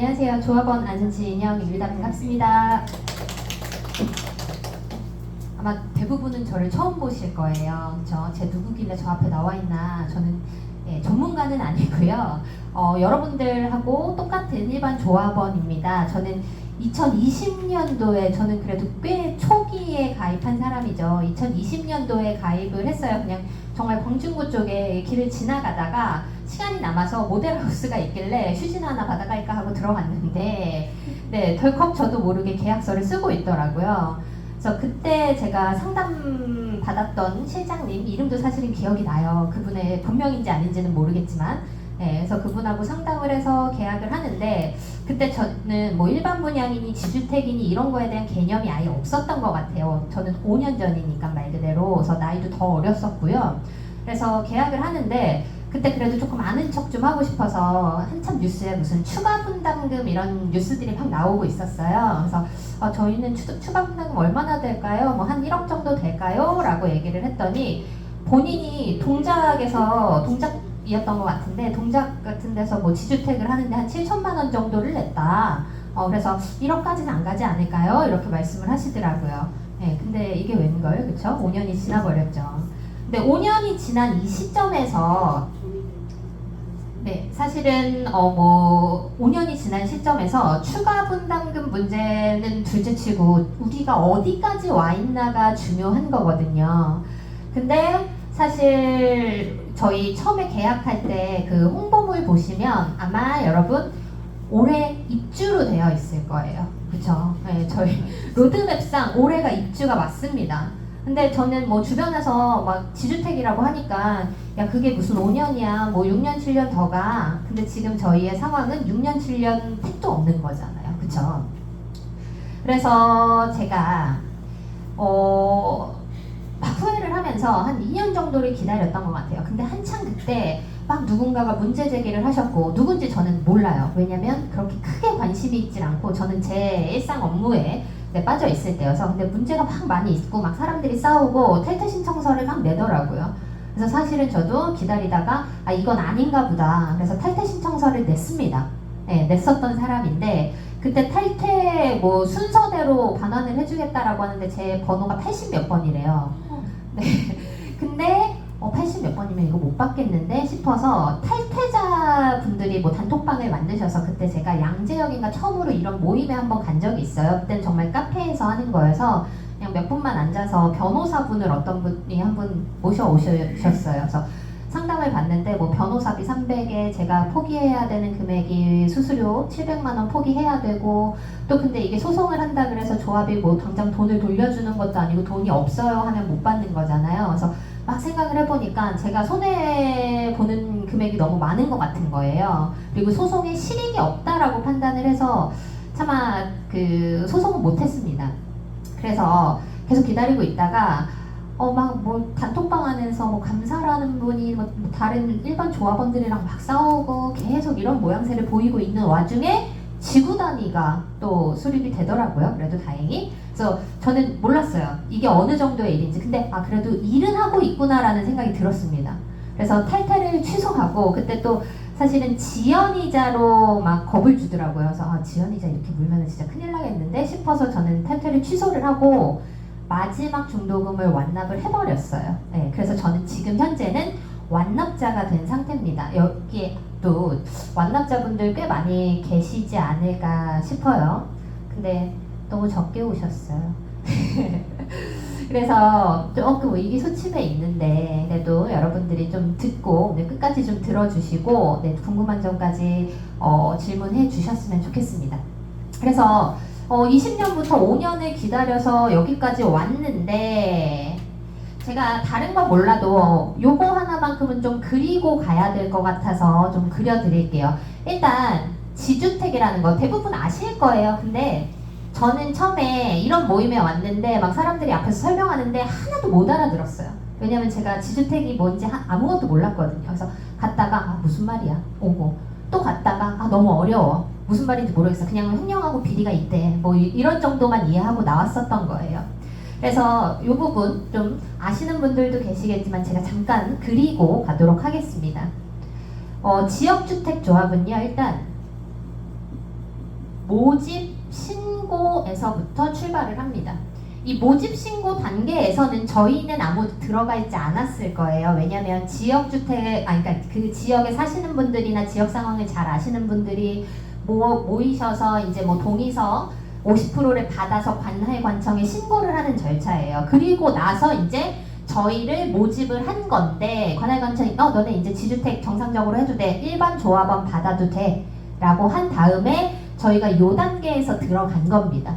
안녕하세요. 조합원 안승치 인형입니다. 반갑습니다. 아마 대부분은 저를 처음 보실 거예요. 그렇죠? 제 누구길래 저 앞에 나와 있나. 저는 전문가는 아니고요. 여러분들하고 똑같은 일반 조합원입니다. 저는 2020년도에 저는 그래도 꽤 초기에 가입한 사람이죠. 2020년도에 가입을 했어요. 그냥 정말 광중구 쪽에 길을 지나가다가 시간이 남아서 모델하우스가 있길래 휴진 하나 받아갈까 하고 들어갔는데 네, 덜컥 저도 모르게 계약서를 쓰고 있더라고요. 그래서 그때 제가 상담 받았던 실장님 이름도 사실은 기억이 나요. 그분의 본명인지 아닌지는 모르겠지만 네, 그래서 그분하고 상담을 해서 계약을 하는데 그때 저는 뭐 일반 분양이니 지주택이니 이런 거에 대한 개념이 아예 없었던 것 같아요. 저는 5년 전이니까 말 그대로. 그래서 나이도 더 어렸었고요. 그래서 계약을 하는데 그때 그래도 조금 아는 척 좀 하고 싶어서 한참 뉴스에 무슨 추가 분담금 이런 뉴스들이 막 나오고 있었어요. 그래서 저희는 추가 분담금 얼마나 될까요? 뭐 한 1억 정도 될까요? 라고 얘기를 했더니 본인이 동작이었던 것 같은데 동작 같은 데서 뭐 지주택을 하는데 한 7천만 원 정도를 냈다. 그래서 1억까지는 안 가지 않을까요? 이렇게 말씀을 하시더라고요. 네, 근데 이게 웬걸? 그쵸? 5년이 지나버렸죠. 근데 5년이 지난 이 시점에서 네, 사실은 뭐 5년이 지난 시점에서 추가 분담금 문제는 둘째치고 우리가 어디까지 와 있나가 중요한 거거든요. 근데 사실 저희 처음에 계약할 때 그 홍보물 보시면 아마 여러분 올해 입주로 되어 있을 거예요. 그쵸? 네, 저희 로드맵상 올해가 입주가 맞습니다. 근데 저는 뭐 주변에서 막 지주택이라고 하니까 야 그게 무슨 5년이야 뭐 6년 7년 더 가. 근데 지금 저희의 상황은 6년 7년 택도 없는 거잖아요. 그쵸? 그래서 제가 막 후회를 하면서 한 2년 정도를 기다렸던 것 같아요. 근데 한창 그때 막 누군가가 문제 제기를 하셨고 누군지 저는 몰라요. 왜냐면 그렇게 크게 관심이 있질 않고 저는 제 일상 업무에 빠져 있을 때여서. 근데 문제가 막 많이 있고 막 사람들이 싸우고 탈퇴 신청서를 막 내더라고요. 그래서 사실은 저도 기다리다가 이건 아닌가 보다. 그래서 탈퇴 신청서를 냈습니다. 네, 냈었던 사람인데 그때 탈퇴 뭐 순서대로 반환을 해주겠다라고 하는데 제 번호가 80 몇 번이래요. 네. 근데 80 몇 번이면 이거 못 받겠는데 싶어서 탈퇴자 분들이 뭐 단톡방을 만드셔서 그때 제가 양재역인가 처음으로 이런 모임에 한번 간 적이 있어요. 그때는 정말 카페에서 하는 거여서 그냥 몇 분만 앉아서 변호사분을 어떤 분이 한 분 모셔오셨어요. 그래서 상담을 받는데 뭐 변호사비 300에 제가 포기해야 되는 금액이 수수료 700만 원 포기해야 되고 또 근데 이게 소송을 한다 그래서 조합이 뭐 당장 돈을 돌려주는 것도 아니고 돈이 없어요 하면 못 받는 거잖아요. 그래서 막 생각을 해보니까 제가 손해보는 금액이 너무 많은 것 같은 거예요. 그리고 소송에 실익이 없다라고 판단을 해서 차마 그 소송은 못했습니다. 그래서 계속 기다리고 있다가 막 뭐 단톡방 안에서 뭐 감사라는 분이 뭐 다른 일반 조합원들이랑 막 싸우고 계속 이런 모양새를 보이고 있는 와중에 지구 단위가 또 수립이 되더라고요. 그래도 다행히. 그래서 저는 몰랐어요. 이게 어느 정도의 일인지. 근데 그래도 일은 하고 있구나라는 생각이 들었습니다. 그래서 탈퇴를 취소하고 그때 또 사실은 지연이자로 막 겁을 주더라고요. 그래서 지연이자 이렇게 물면 진짜 큰일 나겠는데 싶어서 저는 탈퇴를 취소를 하고 마지막 중도금을 완납을 해버렸어요. 네, 그래서 저는 지금 현재는 완납자가 된 상태입니다. 여기에 또 완납자분들 꽤 많이 계시지 않을까 싶어요. 근데 너무 적게 오셨어요. 그래서 조금 의기소침해 있는데 그래도 여러분들이 좀 듣고 오늘 끝까지 좀 들어주시고 궁금한 점까지 질문해 주셨으면 좋겠습니다. 그래서 20년부터 5년을 기다려서 여기까지 왔는데 제가 다른 건 몰라도 요거 하나만큼은 좀 그리고 가야 될 것 같아서 좀 그려드릴게요. 일단 지주택이라는 거 대부분 아실 거예요. 근데 저는 처음에 이런 모임에 왔는데 막 사람들이 앞에서 설명하는데 하나도 못 알아들었어요. 왜냐면 제가 지주택이 뭔지 아무것도 몰랐거든요. 그래서 갔다가 무슨 말이야 오고 또 갔다가 너무 어려워. 무슨 말인지 모르겠어. 그냥 횡령하고 비리가 있대. 뭐 이런 정도만 이해하고 나왔었던 거예요. 그래서 이 부분 좀 아시는 분들도 계시겠지만 제가 잠깐 그리고 가도록 하겠습니다. 지역주택 조합은요. 일단 모집 신고에서부터 출발을 합니다. 이 모집 신고 단계에서는 저희는 아무도 들어가 있지 않았을 거예요. 왜냐면 지역주택, 그러니까 그 지역에 사시는 분들이나 지역 상황을 잘 아시는 분들이 모이셔서 이제 뭐 동의서 50%를 받아서 관할관청에 신고를 하는 절차예요. 그리고 나서 이제 저희를 모집을 한 건데 관할관청이 너네 이제 지주택 정상적으로 해도 돼, 일반 조합원 받아도 돼 라고 한 다음에 저희가 요 단계에서 들어간 겁니다.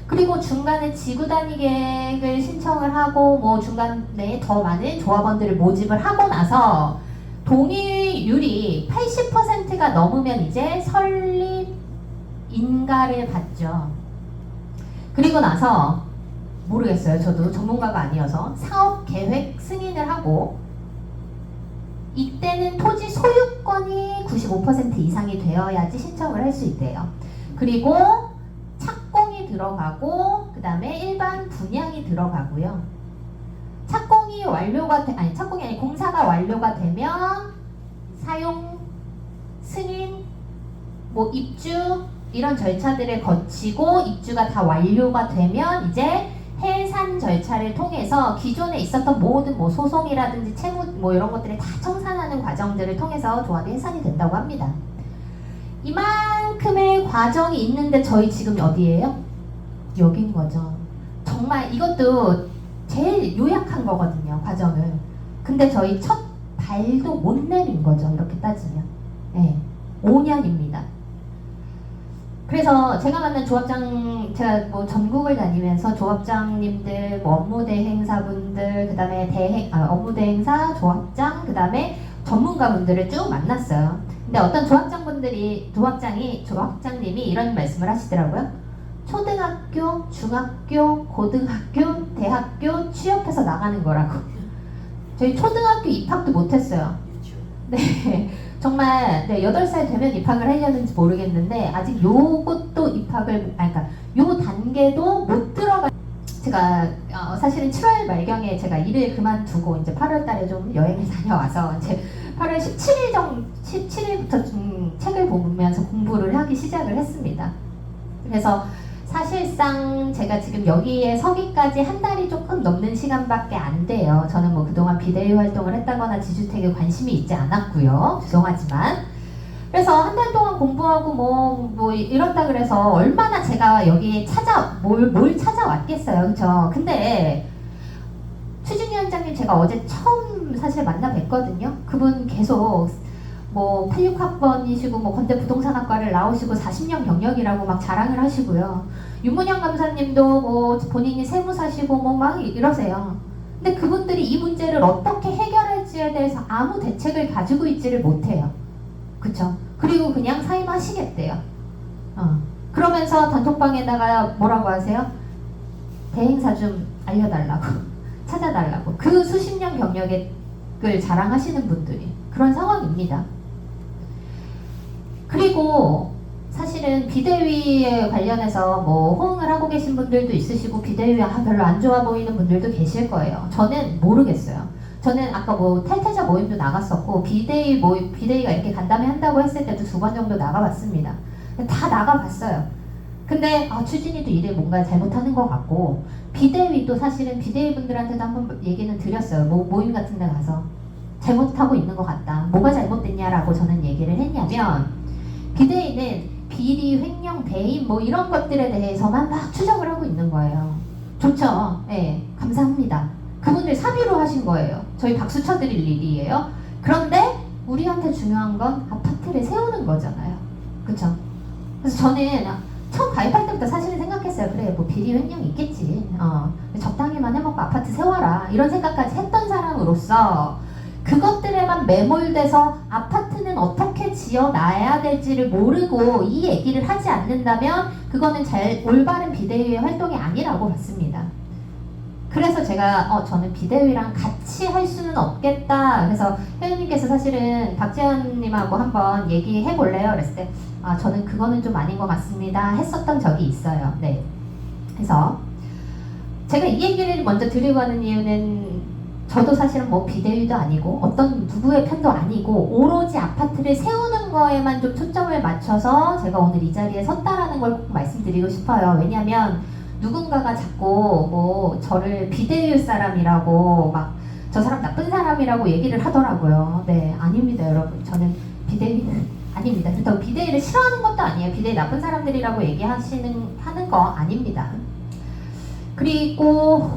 그리고 중간에 지구단위 계획을 신청을 하고 뭐 중간에 더 많은 조합원들을 모집을 하고 나서 동의율이 80%가 넘으면 이제 설립 인가를 받죠. 그리고 나서 모르겠어요. 저도 전문가가 아니어서 사업 계획 승인을 하고, 이때는 토지 소유권이 95% 이상이 되어야지 신청을 할 수 있대요. 그리고 착공이 들어가고 그 다음에 일반 분양이 들어가고요. 착공이 완료가 착공이 아니 공사가 완료가 되면 사용 승인, 뭐 입주 이런 절차들을 거치고 입주가 다 완료가 되면 이제 해산 절차를 통해서 기존에 있었던 모든 뭐 소송이라든지 채무 뭐 이런 것들을 다 청산하는 과정들을 통해서 조합이 해산이 된다고 합니다. 이만큼의 과정이 있는데 저희 지금 어디예요? 여긴 거죠. 정말 이것도 제일 요약한 거거든요, 과정을. 근데 저희 첫 발도 못 내민 거죠, 이렇게 따지면. 네, 5년입니다. 그래서 제가 만난 조합장, 제가 뭐 전국을 다니면서 조합장님들, 뭐 업무대행사분들, 그 다음에 업무대행사, 조합장, 그 다음에 전문가분들을 쭉 만났어요. 근데 어떤 조합장님이 이런 말씀을 하시더라고요. 초등학교, 중학교, 고등학교, 대학교 취업해서 나가는 거라고. 저희 초등학교 입학도 못했어요. 네. 정말 8살 되면 입학을 하려는지 모르겠는데 아직 요것도 그러니까 요 단계도 못 들어가. 제가 사실은 7월 말경에 제가 일을 그만두고 이제 8월 달에 좀 여행을 다녀와서 이제 8월 17일부터 좀 책을 보면서 공부를 하기 시작을 했습니다. 그래서 사실상 제가 지금 여기에 서기까지 한 달이 조금 넘는 시간밖에 안 돼요. 저는 뭐 그동안 비대위 활동을 했다거나 지주택에 관심이 있지 않았고요. 죄송하지만. 그래서 한 달 동안 공부하고 뭐 이렇다 그래서 얼마나 제가 여기에 뭘 찾아왔겠어요. 그쵸? 근데 추진위원장님 제가 어제 처음 사실 만나 뵀거든요. 그분 계속 뭐 86학번이시고 뭐 건대 부동산학과를 나오시고 40년 경력이라고 막 자랑을 하시고요. 윤문영 감사님도 뭐 본인이 세무사시고 뭐 막 이러세요. 근데 그분들이 이 문제를 어떻게 해결할지에 대해서 아무 대책을 가지고 있지를 못해요. 그쵸? 그리고 그냥 사임하시겠대요. 그러면서 단톡방에다가 뭐라고 하세요? 대행사 좀 알려달라고 찾아달라고. 그 수십 년 경력을 자랑하시는 분들이 그런 상황입니다. 그리고 사실은 비대위에 관련해서 뭐 호응을 하고 계신 분들도 있으시고 비대위 별로 안 좋아 보이는 분들도 계실 거예요. 저는 모르겠어요. 저는 아까 뭐 탈퇴자 모임도 나갔었고 비대위가 이렇게 간담회 한다고 했을 때도 2번 정도 나가봤습니다. 다 나가봤어요. 근데 추진이도 일을 뭔가 잘못하는 것 같고, 비대위도 사실은 비대위 분들한테도 한번 얘기는 드렸어요. 모임 같은 데 가서 잘못하고 있는 것 같다. 뭐가 잘못됐냐라고 저는 얘기를 했냐면, 비대위는 비리, 횡령, 배임 뭐 이런 것들에 대해서만 막 추적을 하고 있는 거예요. 좋죠? 네, 감사합니다. 그분들 사비로 하신 거예요. 저희 박수 쳐드릴 일이에요. 그런데 우리한테 중요한 건 아파트를 세우는 거잖아요. 그쵸? 그래서 저는 처음 가입할 때부터 사실은 생각했어요. 그래, 뭐 비리 횡령 있겠지. 적당히만 해먹고 아파트 세워라. 이런 생각까지 했던 사람으로서 그것들에만 매몰돼서 아파트는 어떻게 지어놔야 될지를 모르고 이 얘기를 하지 않는다면 그거는 올바른 비대위의 활동이 아니라고 봤습니다. 그래서 제가 저는 비대위랑 같이 할 수는 없겠다. 그래서 회원님께서 사실은 박재현님하고 한번 얘기해 볼래요? 그랬을 때 저는 그거는 좀 아닌 것 같습니다 했었던 적이 있어요. 네. 그래서 제가 이 얘기를 먼저 드리고 하는 이유는 저도 사실은 뭐 비대위도 아니고 어떤 누구의 편도 아니고 오로지 아파트를 세우는 하는 거에만 좀 초점을 맞춰서 제가 오늘 이 자리에 섰다라는 걸 꼭 말씀드리고 싶어요. 왜냐면 누군가가 자꾸 뭐 저를 비대위일 사람이라고 막 저 사람 나쁜 사람이라고 얘기를 하더라고요. 네, 아닙니다, 여러분. 저는 비대위는 아닙니다. 그렇다고 비대위를 싫어하는 것도 아니에요. 비대위 나쁜 사람들이라고 하는 거 아닙니다. 그리고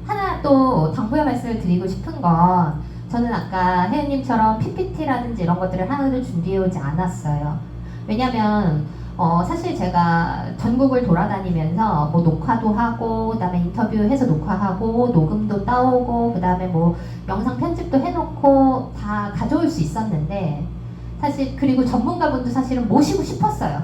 하나 또 당부의 말씀을 드리고 싶은 건, 저는 아까 혜연님처럼 PPT라든지 이런 것들을 하나도 준비해오지 않았어요. 왜냐면 사실 제가 전국을 돌아다니면서 뭐 녹화도 하고, 그 다음에 인터뷰해서 녹화하고, 녹음도 따오고, 그 다음에 뭐 영상 편집도 해놓고 다 가져올 수 있었는데, 사실 그리고 전문가분도 사실은 모시고 싶었어요.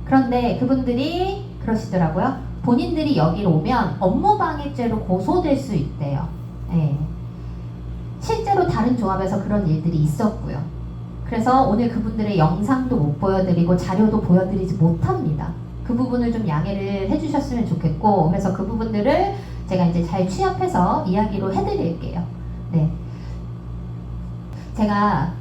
그런데 그분들이 그러시더라고요. 본인들이 여기로 오면 업무방해죄로 고소될 수 있대요. 네. 실제로 다른 조합에서 그런 일들이 있었고요. 그래서 오늘 그분들의 영상도 못 보여드리고 자료도 보여드리지 못합니다. 그 부분을 좀 양해를 해주셨으면 좋겠고, 그래서 그 부분들을 제가 이제 잘 취합해서 이야기로 해드릴게요. 네. 제가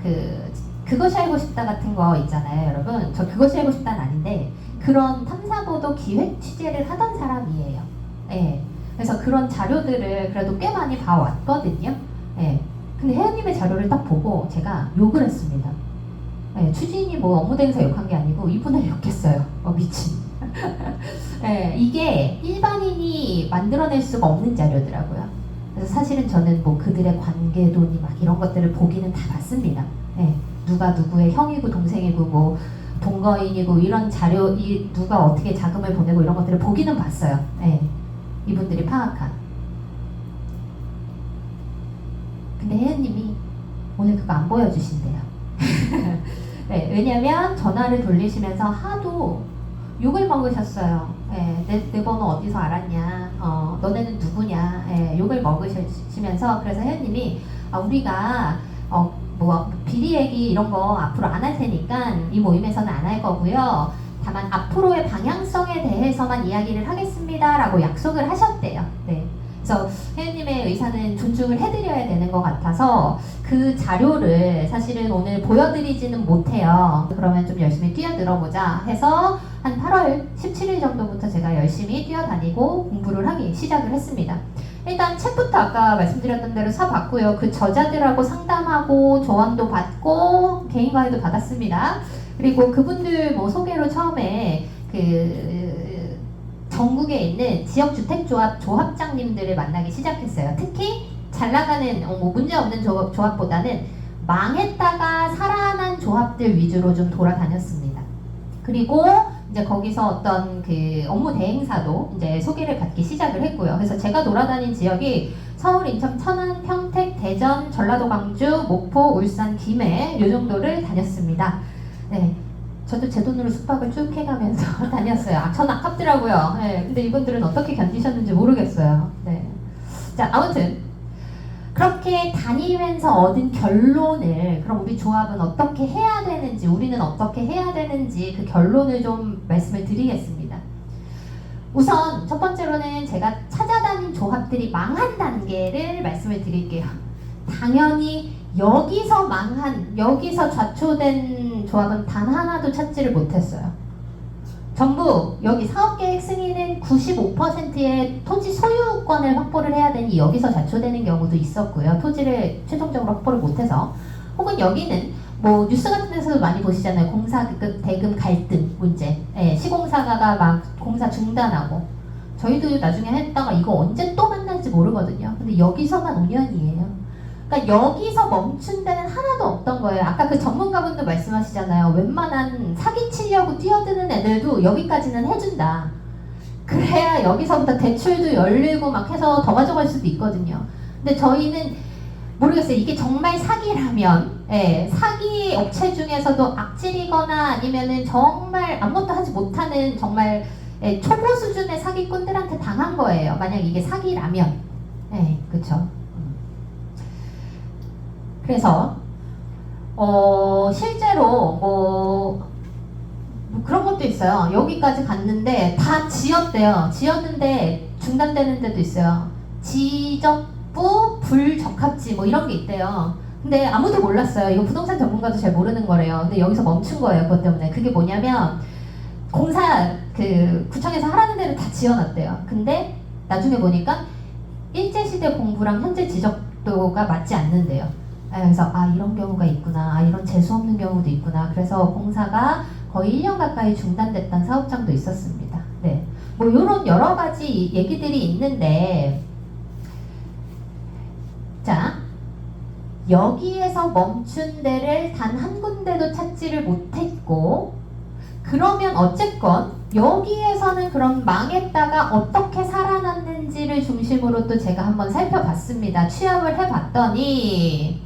그것이 알고 싶다 같은 거 있잖아요, 여러분. 저 그것이 알고 싶다는 아닌데, 그런 탐사보도 기획 취재를 하던 사람이에요. 네. 그래서 그런 자료들을 그래도 꽤 많이 봐왔거든요. 네. 근데 혜연님의 자료를 딱 보고 제가 욕을 했습니다. 네, 추진이 뭐 업무대행사 욕한 게 아니고 이분을 욕했어요. 미친. 네, 이게 일반인이 만들어낼 수가 없는 자료더라고요. 그래서 사실은 저는 뭐 그들의 관계도니 막 이런 것들을 보기는 다 봤습니다. 네, 누가 누구의 형이고 동생이고 뭐 동거인이고 이런 자료, 누가 어떻게 자금을 보내고 이런 것들을 보기는 봤어요. 네, 이분들이 파악한. 근데 혜연님이 오늘 그거 안 보여주신대요. 네, 왜냐면 전화를 돌리시면서 하도 욕을 먹으셨어요. 네, 내 번호 어디서 알았냐, 너네는 누구냐, 네, 욕을 먹으시면서. 그래서 혜연님이 우리가 뭐 비리 얘기 이런 거 앞으로 안 할 테니까 이 모임에서는 안 할 거고요. 다만 앞으로의 방향성에 대해서만 이야기를 하겠습니다 라고 약속을 하셨대요. 네. 그래서 혜연님의 의사는 존중을 해드려야 되는 것 같아서 그 자료를 사실은 오늘 보여드리지는 못해요. 그러면 좀 열심히 뛰어들어보자 해서 한 8월 17일 정도부터 제가 열심히 뛰어다니고 공부를 하기 시작을 했습니다. 일단 책부터 아까 말씀드렸던 대로 사봤고요. 그 저자들하고 상담하고 조언도 받고 개인 과외도 받았습니다. 그리고 그분들 뭐 소개로 처음에 전국에 있는 지역주택조합 조합장님들을 만나기 시작했어요. 특히 잘 나가는 뭐 문제없는 조합보다는 망했다가 살아난 조합들 위주로 좀 돌아다녔습니다. 그리고 이제 거기서 어떤 업무 대행사도 이제 소개를 받기 시작을 했고요. 그래서 제가 돌아다닌 지역이 서울, 인천, 천안, 평택, 대전, 전라도, 광주, 목포, 울산, 김해 요 정도를 다녔습니다. 네. 저도 제 돈으로 숙박을 쭉 해가면서 다녔어요. 전 아깝더라고요. 네, 근데 이분들은 어떻게 견디셨는지 모르겠어요. 네. 자, 아무튼 그렇게 다니면서 얻은 결론을, 그럼 우리 조합은 어떻게 해야 되는지, 우리는 어떻게 해야 되는지 그 결론을 좀 말씀을 드리겠습니다. 우선 첫 번째로는 제가 찾아다닌 조합들이 망한 단계를 말씀을 드릴게요. 당연히 여기서 좌초된 조합은 단 하나도 찾지를 못했어요. 전부 여기 사업계획 승인은 95%의 토지 소유권을 확보를 해야 되니 여기서 좌초되는 경우도 있었고요. 토지를 최종적으로 확보를 못해서. 혹은 여기는 뭐 뉴스 같은 데서도 많이 보시잖아요. 공사 대금 갈등 문제. 예, 시공사가 막 공사 중단하고. 저희도 나중에 했다가 이거 언제 또 만날지 모르거든요. 근데 여기서만 5년이에요. 그러니까 여기서 멈춘 데는 하나도 없던 거예요. 아까 그 전문가분도 말씀하시잖아요. 웬만한 사기치려고 뛰어드는 애들도 여기까지는 해준다. 그래야 여기서부터 대출도 열리고 막 해서 더 가져갈 수도 있거든요. 근데 저희는 모르겠어요. 이게 정말 사기라면, 예, 사기 업체 중에서도 악질이거나 아니면은 정말 아무것도 하지 못하는 정말 초보 수준의 사기꾼들한테 당한 거예요. 만약 이게 사기라면. 예, 그쵸. 그래서 실제로 뭐 그런 것도 있어요. 여기까지 갔는데 다 지었대요. 지었는데 중단되는 데도 있어요. 지적부 불적합지 뭐 이런 게 있대요. 근데 아무도 몰랐어요. 이거 부동산 전문가도 잘 모르는 거래요. 근데 여기서 멈춘 거예요. 그것 때문에. 그게 뭐냐면 공사 그 구청에서 하라는 대로 다 지어놨대요. 근데 나중에 보니까 일제시대 공부랑 현재 지적도가 맞지 않는데요. 그래서 이런 경우가 있구나. 이런 재수 없는 경우도 있구나. 그래서 공사가 거의 1년 가까이 중단됐던 사업장도 있었습니다. 네. 뭐 이런 여러 가지 얘기들이 있는데, 자, 여기에서 멈춘 데를 단 한 군데도 찾지를 못했고, 그러면 어쨌건 여기에서는 그럼 망했다가 어떻게 살아났는지를 중심으로 또 제가 한번 살펴봤습니다. 취합을 해봤더니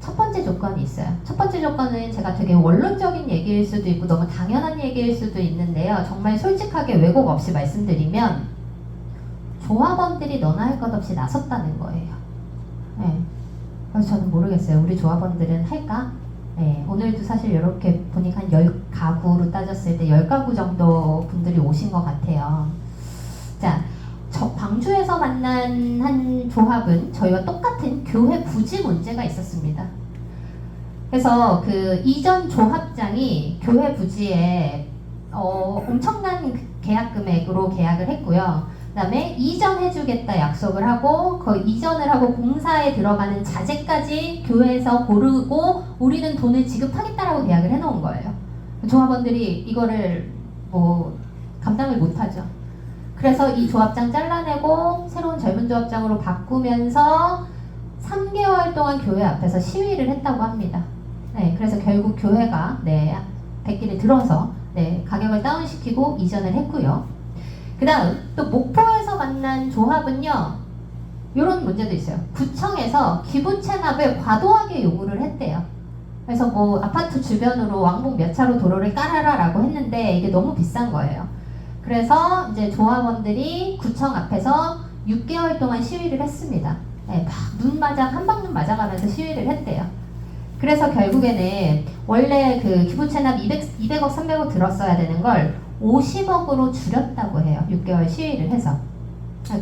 첫 번째 조건이 있어요. 첫 번째 조건은 제가 되게 원론적인 얘기일 수도 있고 너무 당연한 얘기일 수도 있는데요. 정말 솔직하게 왜곡 없이 말씀드리면 조합원들이 너나 할 것 없이 나섰다는 거예요. 네. 그래서 저는 모르겠어요. 우리 조합원들은 할까? 네. 오늘도 사실 이렇게 보니까 한 10가구로 따졌을 때 10가구 정도 분들이 오신 것 같아요. 자, 저 광주에서 만난 한 조합은 저희와 똑같은 교회 부지 문제가 있었습니다. 그래서 그 이전 조합장이 교회 부지에 엄청난 계약 금액으로 계약을 했고요. 그 다음에 이전해주겠다 약속을 하고 그 이전을 하고 공사에 들어가는 자재까지 교회에서 고르고 우리는 돈을 지급하겠다라고 계약을 해놓은 거예요. 조합원들이 이거를 뭐 감당을 못하죠. 그래서 이 조합장 잘라내고 새로운 젊은 조합장으로 바꾸면서 3개월 동안 교회 앞에서 시위를 했다고 합니다. 네, 그래서 결국 교회가 백기를 들어서 가격을 다운시키고 이전을 했고요. 그 다음 또 목포에서 만난 조합은요, 이런 문제도 있어요. 구청에서 기부 체납을 과도하게 요구를 했대요. 그래서 뭐 아파트 주변으로 왕복 몇 차로 도로를 깔아라 라고 했는데 이게 너무 비싼 거예요. 그래서 이제 조합원들이 구청 앞에서 6개월 동안 시위를 했습니다. 네, 막 한방눈 맞아가면서 시위를 했대요. 그래서 결국에는 원래 그 기부 체납 200억, 300억 들었어야 되는 걸 50억으로 줄였다고 해요. 6개월 시위를 해서.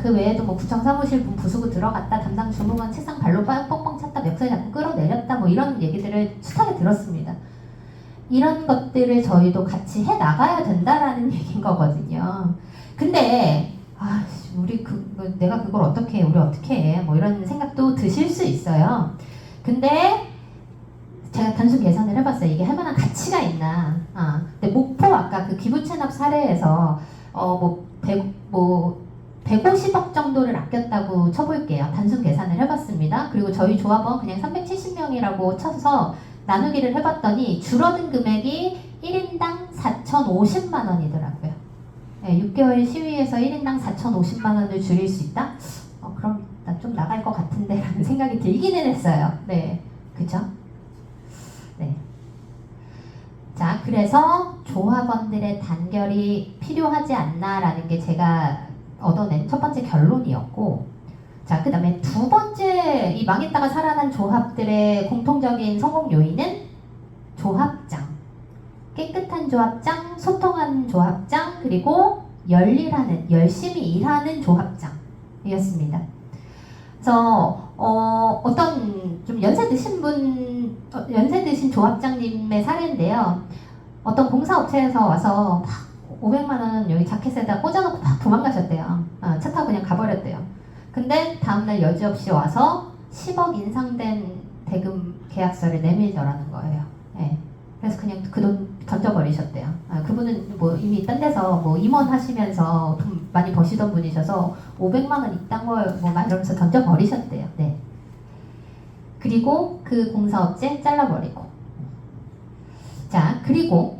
그 외에도 뭐 구청 사무실 문 부수고 들어갔다, 담당 주무관 책상 발로 뻥뻥 찼다, 멱살 잡고 끌어내렸다, 뭐 이런 얘기들을 숱하게 들었습니다. 이런 것들을 저희도 같이 해 나가야 된다라는 얘기인 거거든요. 근데 우리 내가 그걸 어떻게 해? 우리 어떻게 해? 뭐 이런 생각도 드실 수 있어요. 근데 제가 단순 계산을 해봤어요. 이게 할 만한 가치가 있나? 근데 목포 아까 그 기부 체납 사례에서 150억 정도를 아꼈다고 쳐볼게요. 단순 계산을 해봤습니다. 그리고 저희 조합원 그냥 370명이라고 쳐서 나누기를 해봤더니 줄어든 금액이 1인당 4,050만 원이더라고요. 네, 6개월 시위에서 1인당 4,050만 원을 줄일 수 있다? 그럼 나 좀 나갈 것 같은데 라는 생각이 들기는 했어요. 네, 그쵸? 네. 자, 그래서 조합원들의 단결이 필요하지 않나라는 게 제가 얻어낸 첫 번째 결론이었고, 자, 그 다음에 두 번째 이 망했다가 살아난 조합들의 공통적인 성공 요인은 조합장, 깨끗한 조합장, 소통하는 조합장, 그리고 열심히 일하는 조합장이었습니다. 그래서 어떤 좀 연세 드신 조합장님의 사례인데요. 어떤 공사업체에서 와서 막 500만 원 여기 자켓에다 꽂아놓고 막 도망가셨대요. 차 타고 그냥 가버렸대요. 근데 다음날 여지없이 와서 10억 인상된 대금 계약서를 내밀더라는 거예요. 네. 그래서 그냥 그 돈 던져버리셨대요. 그분은 뭐 이미 딴 데서 뭐 임원 하시면서 돈 많이 버시던 분이셔서 500만 원 이딴 걸 뭐 막 이러면서 던져버리셨대요. 네. 그리고 그 공사업체 잘라버리고. 자, 그리고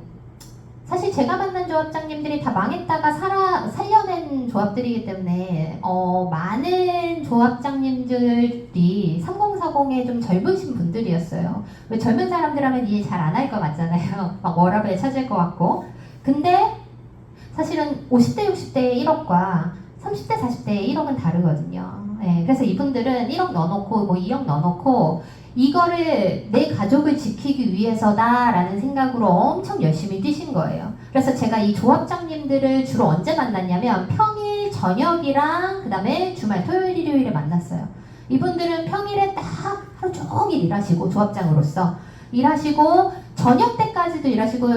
사실 제가 만난 조합장님들이 다 망했다가 살려낸 조합들이기 때문에 많은 조합장님들이 3040에 좀 젊으신 분들이었어요. 왜 젊은 사람들 하면 일 잘 안 할 것 같잖아요. 막 워라밸 찾을 것 같고. 근데 사실은 50대, 60대의 1억과 30대, 40대의 1억은 다르거든요. 네, 그래서 이분들은 1억 넣어놓고 뭐 2억 넣어놓고 이거를 내 가족을 지키기 위해서다라는 생각으로 엄청 열심히 뛰신 거예요. 그래서 제가 이 조합장님들을 주로 언제 만났냐면 평일 저녁이랑 그 다음에 주말 토요일 일요일에 만났어요. 이분들은 평일에 딱 하루 종일 일하시고 조합장으로서 일하시고 저녁 때까지도 일하시고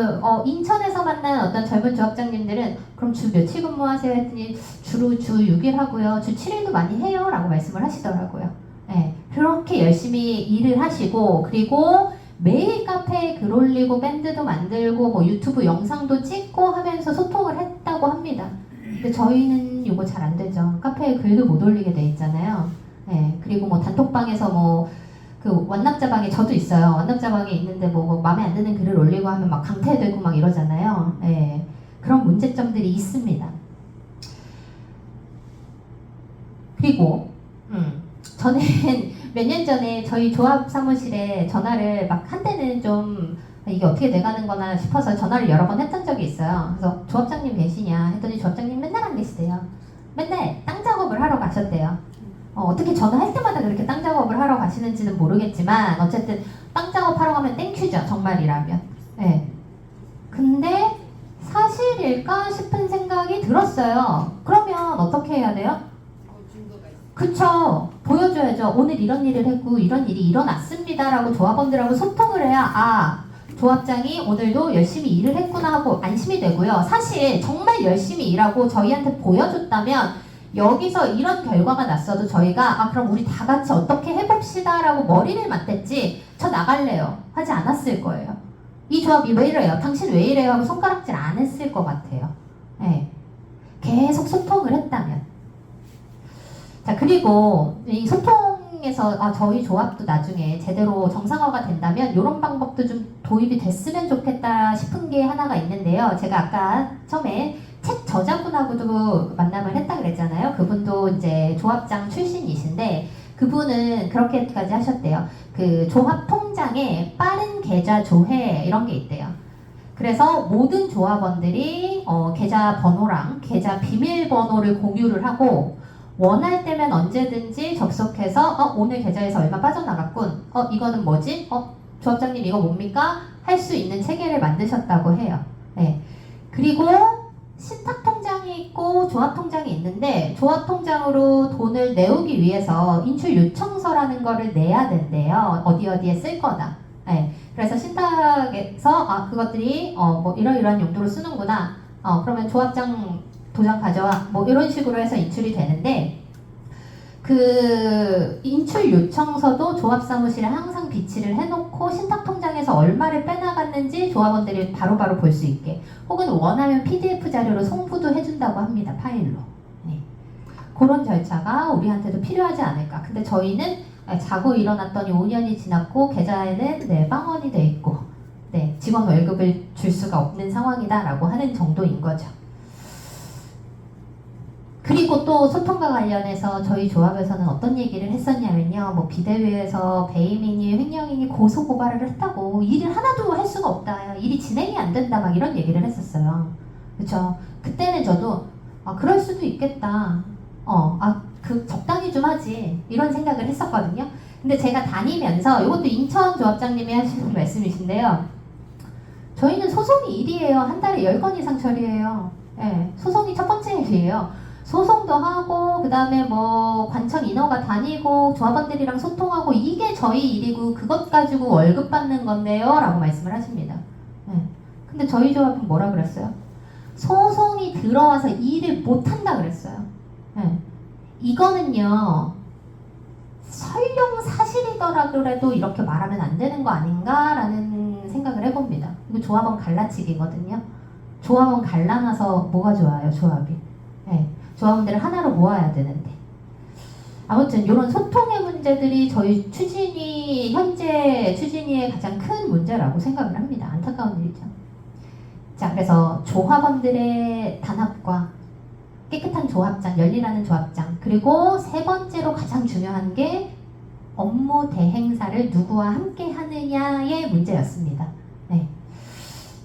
인천에서 만난 어떤 젊은 조합장님들은 그럼 주 며칠 근무하세요 했더니 주로 주 6일 하고요. 주 7일도 많이 해요 라고 말씀을 하시더라고요. 네, 그렇게 열심히 일을 하시고 그리고 매일 카페에 글 올리고 밴드도 만들고 뭐 유튜브 영상도 찍고 하면서 소통을 했다고 합니다. 근데 저희는 이거 잘 안 되죠. 카페에 글도 못 올리게 돼 있잖아요. 네, 그리고 뭐 단톡방에서 뭐 그 완납자방에 저도 있어요. 완납자방에 있는데 뭐 마음에 안 드는 글을 올리고 하면 막 강퇴되고 막 이러잖아요. 네, 그런 문제점들이 있습니다. 그리고 저는 몇 년 전에 저희 조합 사무실에 전화를 막 한때는 좀 이게 어떻게 돼가는 거나 싶어서 전화를 여러 번 했던 적이 있어요. 그래서 조합장님 계시냐 했더니 조합장님 맨날 안 계시대요. 맨날 땅 작업을 하러 가셨대요. 어떻게 전화할 때마다 그렇게 땅 작업을 하러 가시는지는 모르겠지만 어쨌든 땅 작업하러 가면 땡큐죠. 정말이라면. 네. 근데 사실일까 싶은 생각이 들었어요. 그러면 어떻게 해야 돼요? 그쵸. 보여줘야죠. 오늘 이런 일을 했고 이런 일이 일어났습니다 라고 조합원들하고 소통을 해야 조합장이 오늘도 열심히 일을 했구나 하고 안심이 되고요. 사실 정말 열심히 일하고 저희한테 보여줬다면 여기서 이런 결과가 났어도 저희가 그럼 우리 다 같이 어떻게 해봅시다 라고 머리를 맞댔지 저 나갈래요 하지 않았을 거예요. 이 조합이 왜 이래요? 당신 왜 이래요? 하고 손가락질 안 했을 것 같아요. 네. 계속 소통을 했다면. 자, 그리고 이 소통에서 저희 조합도 나중에 제대로 정상화가 된다면 이런 방법도 좀 도입이 됐으면 좋겠다 싶은 게 하나가 있는데요. 제가 아까 처음에 책 저자분하고도 만남을 했다 그랬잖아요. 그분도 이제 조합장 출신이신데 그분은 그렇게까지 하셨대요. 그 조합 통장에 빠른 계좌 조회 이런 게 있대요. 그래서 모든 조합원들이 계좌 번호랑 계좌 비밀번호를 공유를 하고 원할 때면 언제든지 접속해서 오늘 계좌에서 얼마 빠져나갔군. 이거는 뭐지? 조합장님 이거 뭡니까? 할 수 있는 체계를 만드셨다고 해요. 네. 그리고 신탁 통장이 있고 조합 통장이 있는데 조합 통장으로 돈을 내우기 위해서 인출 요청서라는 거를 내야 된대요. 어디에 쓸 거다. 네. 그래서 신탁에서 그것들이 뭐 이러이러한 용도로 쓰는구나. 그러면 조합장 도장 가져와. 뭐 이런 식으로 해서 인출이 되는데 그 인출 요청서도 조합 사무실에 항상 비치를 해놓고 신탁 통장에서 얼마를 빼나갔는지 조합원들이 바로바로 볼 수 있게 혹은 원하면 PDF 자료로 송부도 해준다고 합니다. 파일로. 네. 그런 절차가 우리한테도 필요하지 않을까. 근데 저희는 자고 일어났더니 5년이 지났고 계좌에는 빵원이 돼 있고 직원 월급을 줄 수가 없는 상황이다 라고 하는 정도인 거죠. 그리고 또 소통과 관련해서 저희 조합에서는 어떤 얘기를 했었냐면요. 뭐 비대위에서 배임인이 횡령인이 고소 고발을 했다고 일을 하나도 할 수가 없다. 일이 진행이 안 된다. 막 이런 얘기를 했었어요. 그쵸? 그때는 저도 그럴 수도 있겠다. 적당히 좀 하지. 이런 생각을 했었거든요. 근데 제가 다니면서 이것도 인천 조합장님이 하시는 말씀이신데요. 저희는 소송이 일이에요. 한 달에 10건 이상 처리해요. 네, 소송이 첫 번째 일이에요. 소송도 하고 그 다음에 뭐 관청 인허가 다니고 조합원들이랑 소통하고 이게 저희 일이고 그것 가지고 월급 받는 건데요 라고 말씀을 하십니다. 네. 근데 저희 조합은 뭐라 그랬어요? 소송이 들어와서 일을 못한다 그랬어요. 네. 이거는요 설령 사실이더라도 이렇게 말하면 안 되는 거 아닌가 라는 생각을 해봅니다. 이거 조합원 갈라치기거든요. 조합원 갈라놔서 뭐가 좋아요 조합이. 네. 조합원들을 하나로 모아야 되는데 아무튼 이런 소통의 문제들이 저희 현재 추진위의 가장 큰 문제라고 생각을 합니다. 안타까운 일이죠. 자, 그래서 조합원들의 단합과 깨끗한 조합장, 열리라는 조합장, 그리고 세 번째로 가장 중요한 게 업무 대행사를 누구와 함께 하느냐의 문제였습니다. 네.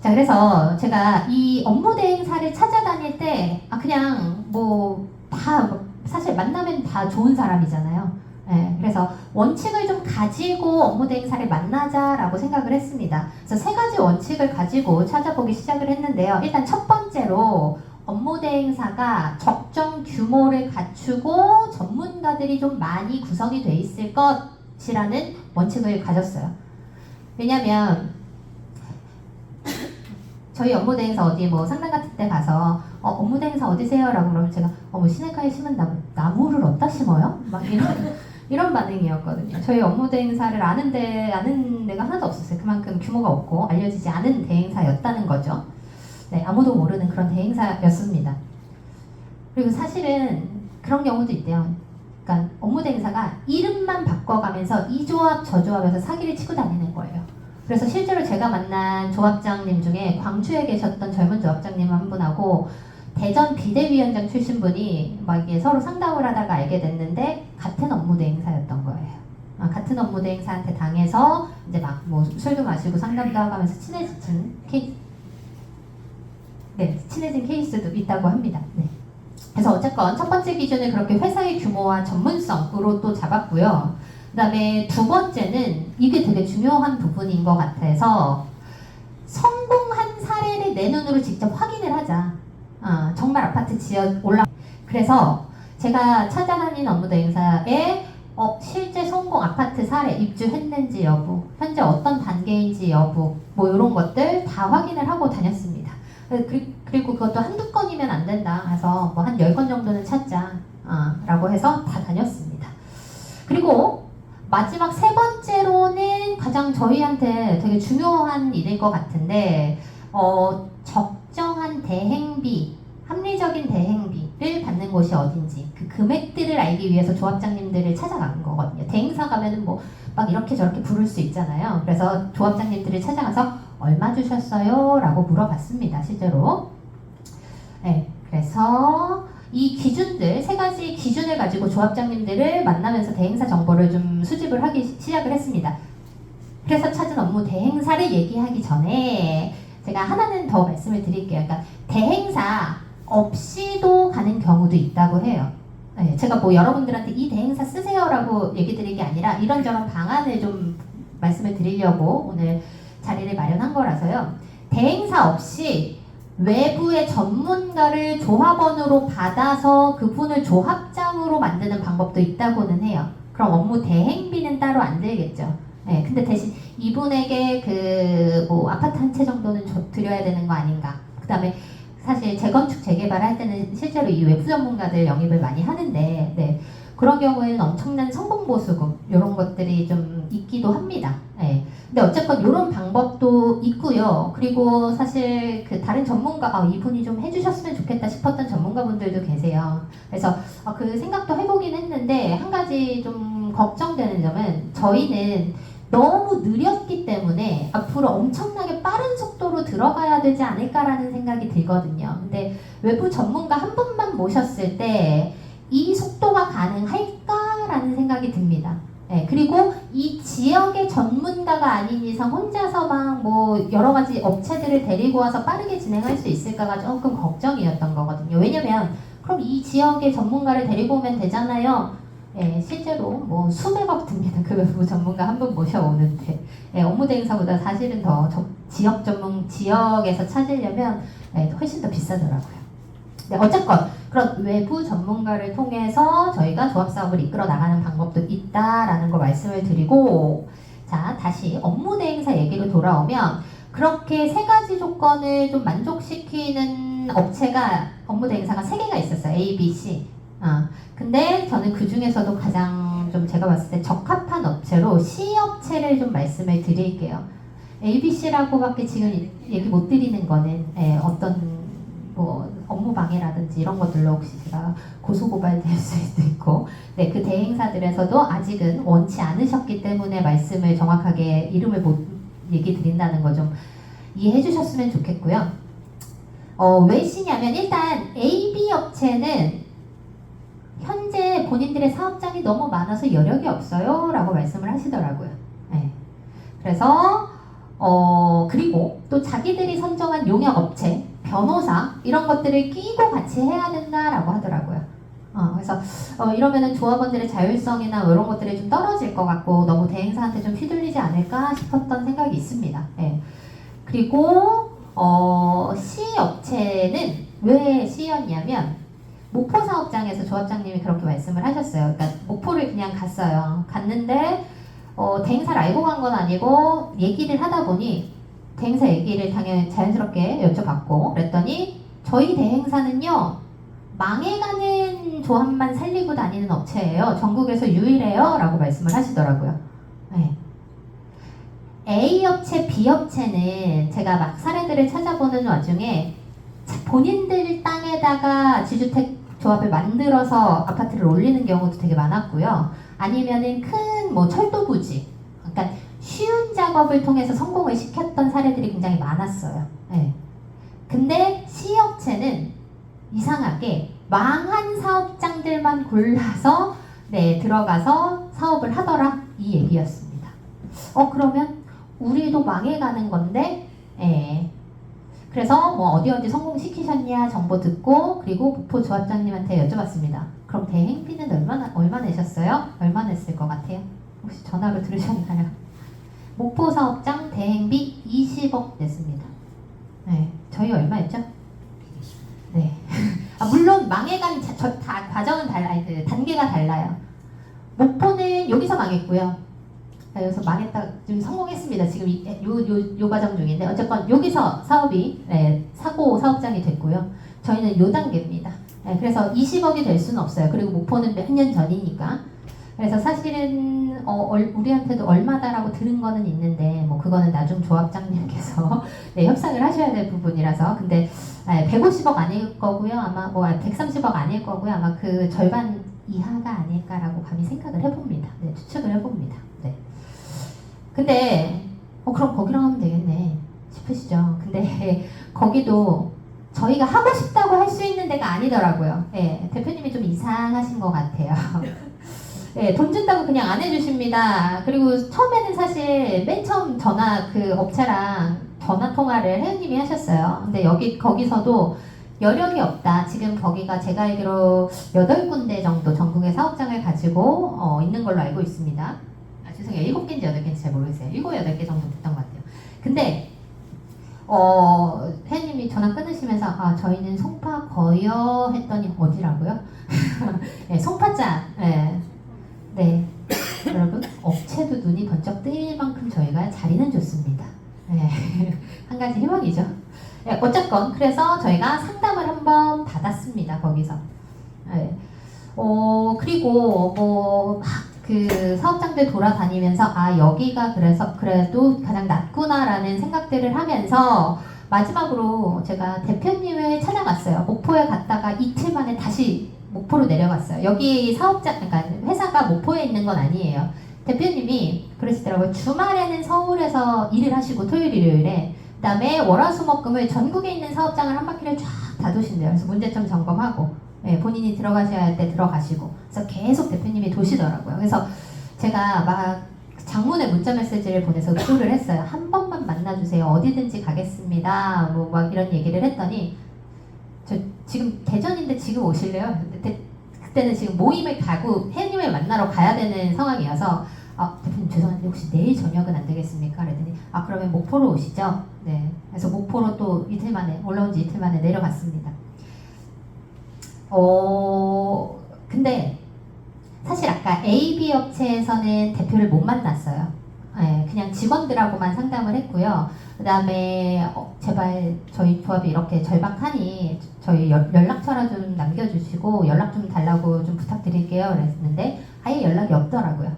자, 그래서 제가 이 업무 대행사를 찾아다닐 때 그냥 뭐 다 사실 만나면 다 좋은 사람이잖아요. 네, 그래서 원칙을 좀 가지고 업무 대행사를 만나자라고 생각을 했습니다. 그래서 3가지 원칙을 가지고 찾아보기 시작을 했는데요. 일단 첫 번째로 업무 대행사가 적정 규모를 갖추고 전문가들이 좀 많이 구성이 돼 있을 것이라는 원칙을 가졌어요. 왜냐면 저희 업무 대행사 어디 뭐 상담 같은 데 가서 업무 대행사 어디세요? 라고 그러면 제가 뭐 시내가에 심은 나무를 어디다 심어요? 막 이런 반응이었거든요. 저희 업무 대행사를 아는 데가 하나도 없었어요. 그만큼 규모가 없고 알려지지 않은 대행사였다는 거죠. 네, 아무도 모르는 그런 대행사였습니다. 그리고 사실은 그런 경우도 있대요. 그러니까 업무 대행사가 이름만 바꿔가면서 이 조합 저 조합에서 사기를 치고 다니는 거예요. 그래서 실제로 제가 만난 조합장님 중에 광주에 계셨던 젊은 조합장님 한 분하고 대전 비대위원장 출신 분이 막 이게 서로 상담을 하다가 알게 됐는데 같은 업무 대행사였던 거예요. 같은 업무 대행사한테 당해서 이제 막 뭐 술도 마시고 상담도 하고 하면서 친해진 케이스도 있다고 합니다. 네. 그래서 어쨌건 첫 번째 기준을 그렇게 회사의 규모와 전문성으로 또 잡았고요. 그 다음에 두 번째는 이게 되게 중요한 부분인 것 같아서 성공한 사례를 내 눈으로 직접 확인을 하자. 정말 아파트 지어 올라. 그래서 제가 찾아다닌 업무 대행사에 실제 성공 아파트 사례 입주했는지 여부, 현재 어떤 단계인지 여부, 뭐 이런 것들 다 확인을 하고 다녔습니다. 그리고 그것도 한두 건이면 안 된다. 그래서 뭐 한 10건 정도는 찾자. 라고 해서 다 다녔습니다. 그리고 마지막 세 번째로는 가장 저희한테 되게 중요한 일일 것 같은데, 적정한 대행비, 합리적인 대행비를 받는 곳이 어딘지 그 금액들을 알기 위해서 조합장님들을 찾아간 거거든요. 대행사 가면은 뭐 막 이렇게 저렇게 부를 수 있잖아요. 그래서 조합장님들을 찾아가서 얼마 주셨어요? 라고 물어봤습니다. 실제로. 네, 그래서 이 기준들, 세 가지 기준을 가지고 조합장님들을 만나면서 대행사 정보를 좀 수집을 하기 시작을 했습니다. 그래서 찾은 업무 대행사를 얘기하기 전에 제가 하나는 더 말씀을 드릴게요. 그러니까 대행사 없이도 가는 경우도 있다고 해요. 네, 제가 뭐 여러분들한테 이 대행사 쓰세요라고 얘기 드릴 게 아니라 이런저런 방안을 좀 말씀을 드리려고 오늘 자리를 마련한 거라서요. 대행사 없이 외부의 전문가를 조합원으로 받아서 그분을 조합장으로 만드는 방법도 있다고는 해요. 그럼 업무 대행비는 따로 안 들겠죠. 네, 근데 대신 이분에게 그 뭐 아파트 한 채 정도는 드려야 되는 거 아닌가. 그 다음에 사실 재건축 재개발 할 때는 실제로 이 외부 전문가들 영입을 많이 하는데, 네, 그런 경우에는 엄청난 성공보수금 이런 것들이 좀 있기도 합니다. 네. 근데 어쨌건 이런 방법도 있고요. 그리고 사실 그 다른 전문가 이분이 좀 해주셨으면 좋겠다 싶었던 전문가분들도 계세요. 그래서 그 생각도 해보긴 했는데 한 가지 좀 걱정되는 점은 저희는 너무 느렸기 때문에 앞으로 엄청나게 빠른 속도로 들어가야 되지 않을까라는 생각이 들거든요. 근데 외부 전문가 한 분만 모셨을 때 이 속도가 가능할까라는 생각이 듭니다. 네, 그리고 이 지역의 전문가가 아닌 이상 혼자서 막 뭐 여러 가지 업체들을 데리고 와서 빠르게 진행할 수 있을까가 조금 걱정이었던 거거든요. 왜냐면 그럼 이 지역의 전문가를 데리고 오면 되잖아요. 예, 실제로 뭐 수백억 듭니다. 그 외부 전문가 한 분 모셔오는데 업무 대행사보다 사실은 더 지역에서 찾으려면 훨씬 더 비싸더라고요. 네, 어쨌건 그런 외부 전문가를 통해서 저희가 조합사업을 이끌어 나가는 방법도 있다라는 거 말씀을 드리고, 자, 다시 업무 대행사 얘기로 돌아오면 그렇게 세 가지 조건을 좀 만족시키는 업체가 업무 대행사가 3개가 있었어요. A, B, C. 근데 저는 그 중에서도 가장 좀 제가 봤을 때 적합한 업체로 C 업체를 좀 말씀을 드릴게요. A, B, C라고밖에 지금 얘기 못 드리는 거는 어떤 뭐 업무 방해라든지 이런 것들로 혹시 제가 고소고발될 수도 있고, 네, 그 대행사들에서도 아직은 원치 않으셨기 때문에 말씀을 정확하게 이름을 못 얘기 드린다는 거 좀 이해해 주셨으면 좋겠고요. 왜 C냐면 일단 A, B 업체는 현재 본인들의 사업장이 너무 많아서 여력이 없어요 라고 말씀을 하시더라고요. 네. 그래서 그리고 또 자기들이 선정한 용역업체, 변호사 이런 것들을 끼고 같이 해야 된다라고 하더라고요. 그래서 이러면은 조합원들의 자율성이나 이런 것들이 좀 떨어질 것 같고 너무 대행사한테 좀 휘둘리지 않을까 싶었던 생각이 있습니다. 네. 그리고 C 업체는 왜 C였냐면 목포 사업장에서 조합장님이 그렇게 말씀을 하셨어요. 그러니까 목포를 그냥 갔어요. 갔는데 대행사를 알고 간 건 아니고 얘기를 하다 보니 대행사 얘기를 당연히 자연스럽게 여쭤봤고 그랬더니 저희 대행사는요 망해가는 조합만 살리고 다니는 업체예요. 전국에서 유일해요 라고 말씀을 하시더라고요. 네. A 업체, B 업체는 제가 막 사례들을 찾아보는 와중에 본인들 땅에다가 지주택 조합을 만들어서 아파트를 올리는 경우도 되게 많았고요. 아니면은 큰 뭐 철도 부지, 그러니까 쉬운 작업을 통해서 성공을 시켰던 사례들이 굉장히 많았어요. 네. 근데 C 업체는 이상하게 망한 사업장들만 골라서 네, 들어가서 사업을 하더라 이 얘기였습니다. 그러면 우리도 망해가는 건데 그래서 뭐 어디 성공시키셨냐 정보 듣고 그리고 목포 조합장님한테 여쭤봤습니다. 그럼 대행비는 얼마 내셨어요? 얼마 냈을 것 같아요? 혹시 전화로 들으셨나요? 목포 사업장 대행비 20억 냈습니다. 네, 저희 얼마였죠? 네. 물론 망해간 다 과정은 달라요. 그 단계가 달라요. 목포는 여기서 망했고요. 여기서 망했다 좀 성공했습니다. 지금 요 과정 중인데 어쨌건 여기서 사업이 사업장이 됐고요. 저희는 요 단계입니다. 그래서 20억이 될 수는 없어요. 그리고 목포는 몇 년 전이니까. 그래서 사실은 우리한테도 얼마다라고 들은 거는 있는데 뭐 그거는 나중 조합장님께서 네, 협상을 하셔야 될 부분이라서 근데 150억 아닐 거고요. 아마 뭐 130억 아닐 거고요. 아마 그 절반 이하가 아닐까라고 감히 생각을 해봅니다. 네, 추측을 해봅니다. 네. 근데 그럼 거기랑 하면 되겠네 싶으시죠? 근데 거기도 저희가 하고 싶다고 할 수 있는 데가 아니더라고요. 네, 대표님이 좀 이상하신 것 같아요. 네, 돈 준다고 그냥 안 해주십니다. 그리고 처음에는 사실 맨 처음 그 업체랑 전화 통화를 혜연님이 하셨어요. 근데 거기서도 여력이 없다. 지금 거기가 제가 알기로 8군데 정도 전국의 사업장을 가지고 있는 걸로 알고 있습니다. 죄송해요. 7개인지 8개인지 잘 모르겠어요. 7, 8개 정도 됐던 것 같아요. 근데 혜연님이 전화 끊으시면서 저희는 송파 거여 했더니 어디라고요? 네, 송파장. 네. 여러분 업체도 눈이 번쩍 뜨일 만큼 저희가 자리는 좋습니다. 네. 한 가지 희망이죠. 네, 어쨌건 그래서 저희가 상담을 한번 받았습니다. 거기서. 네. 그리고 뭐 그 사업장들 돌아다니면서 여기가 그래도 가장 낫구나라는 생각들을 하면서 마지막으로 제가 대표님을 찾아갔어요. 목포에 갔다가 이틀 만에 다시 목포로 내려갔어요. 여기 그러니까 회사가 목포에 있는 건 아니에요. 대표님이 그러시더라고요. 주말에는 서울에서 일을 하시고 토요일 일요일에 그다음에 월화수목금을 전국에 있는 사업장을 한 바퀴를 쫙 다 도신대요. 그래서 문제점 점검하고 본인이 들어가셔야 할 때 들어가시고 그래서 계속 대표님이 도시더라고요. 그래서 제가 막 장문의 문자 메시지를 보내서 의도를 했어요. 한 번만 만나주세요. 어디든지 가겠습니다. 뭐 막 이런 얘기를 했더니 저 지금 대전인데 지금 오실래요? 그때는 지금 모임을 가고 혜연님을 만나러 가야 되는 상황이어서 대표님 죄송한데 혹시 내일 저녁은 안 되겠습니까? 그랬더니 그러면 목포로 오시죠? 네. 그래서 목포로 또 올라온 지 이틀 만에 내려갔습니다. 근데 사실 아까 AB 업체에서는 대표를 못 만났어요. 네, 그냥 직원들하고만 상담을 했고요. 그 다음에 제발 저희 조합이 이렇게 절박하니 저희 연락처나 좀 남겨주시고 연락 좀 달라고 좀 부탁드릴게요 그랬는데 아예 연락이 없더라고요.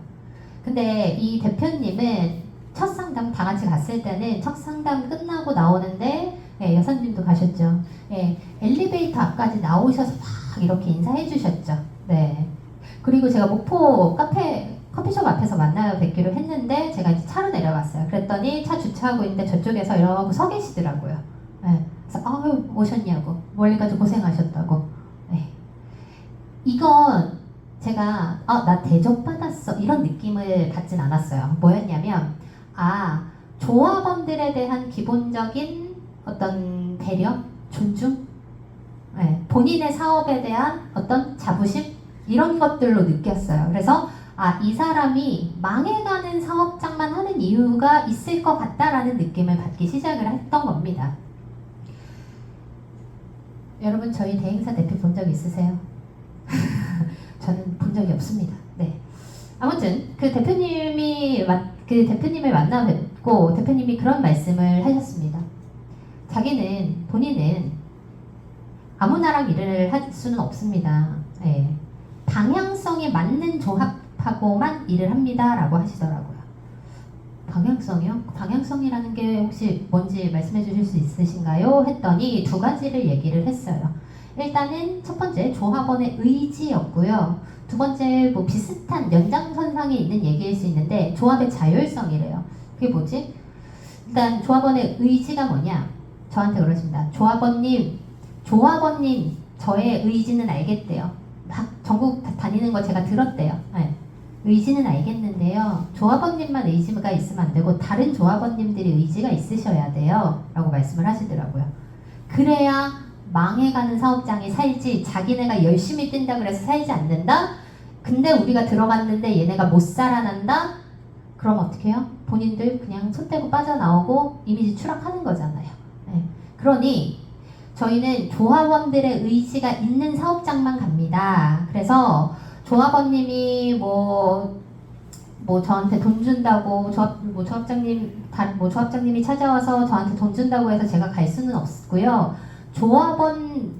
근데 이 대표님은 첫 상담 다 같이 갔을 때는 첫 상담 끝나고 나오는데 여사님도 가셨죠. 엘리베이터 앞까지 나오셔서 막 이렇게 인사해 주셨죠. 네. 그리고 제가 목포 커피숍 앞에서 만나 뵙기로 했는데 제가 이제 차로 내려갔어요. 그랬더니 차 주차하고 있는데 저쪽에서 이러고 서 계시더라고요. 네. 그래서 오셨냐고 멀리까지 고생하셨다고. 네. 이건 제가 나 대접받았어 이런 느낌을 받진 않았어요. 뭐였냐면 조합원들에 대한 기본적인 어떤 배려, 존중, 본인의 사업에 대한 어떤 자부심 이런 것들로 느꼈어요. 그래서 이 사람이 망해가는 사업장만 하는 이유가 있을 것 같다라는 느낌을 받기 시작을 했던 겁니다. 여러분 저희 대행사 대표 본 적 있으세요? 저는 본 적이 없습니다. 네. 아무튼 그 대표님을 만나 뵙고 대표님이 그런 말씀을 하셨습니다. 본인은 아무나랑 일을 할 수는 없습니다. 예. 방향성에 맞는 조합하고만 일을 합니다라고 하시더라고요. 방향성이요? 방향성이라는 게 혹시 뭔지 말씀해 주실 수 있으신가요? 했더니 두 가지를 얘기를 했어요. 일단은 첫 번째 조합원의 의지였고요. 두 번째 뭐 비슷한 연장선상에 있는 얘기일 수 있는데 조합의 자율성이래요. 그게 뭐지? 일단 조합원의 의지가 뭐냐? 저한테 그러십니다. 조합원님 저의 의지는 알겠대요. 막 전국 다니는 거 제가 들었대요. 네. 의지는 알겠는데요. 조합원님만 의지가 있으면 안 되고 다른 조합원님들이 의지가 있으셔야 돼요. 라고 말씀을 하시더라고요. 그래야 망해가는 사업장이 살지 자기네가 열심히 뛴다 그래서 살지 않는다? 근데 우리가 들어갔는데 얘네가 못 살아난다? 그럼 어떻게 해요? 본인들 그냥 손 떼고 빠져나오고 이미지 추락하는 거잖아요. 네. 그러니 저희는 조합원들의 의지가 있는 사업장만 갑니다. 그래서 조합원님이 뭐 저한테 돈 준다고 조합장님이 찾아와서 저한테 돈 준다고 해서 제가 갈 수는 없고요. 조합원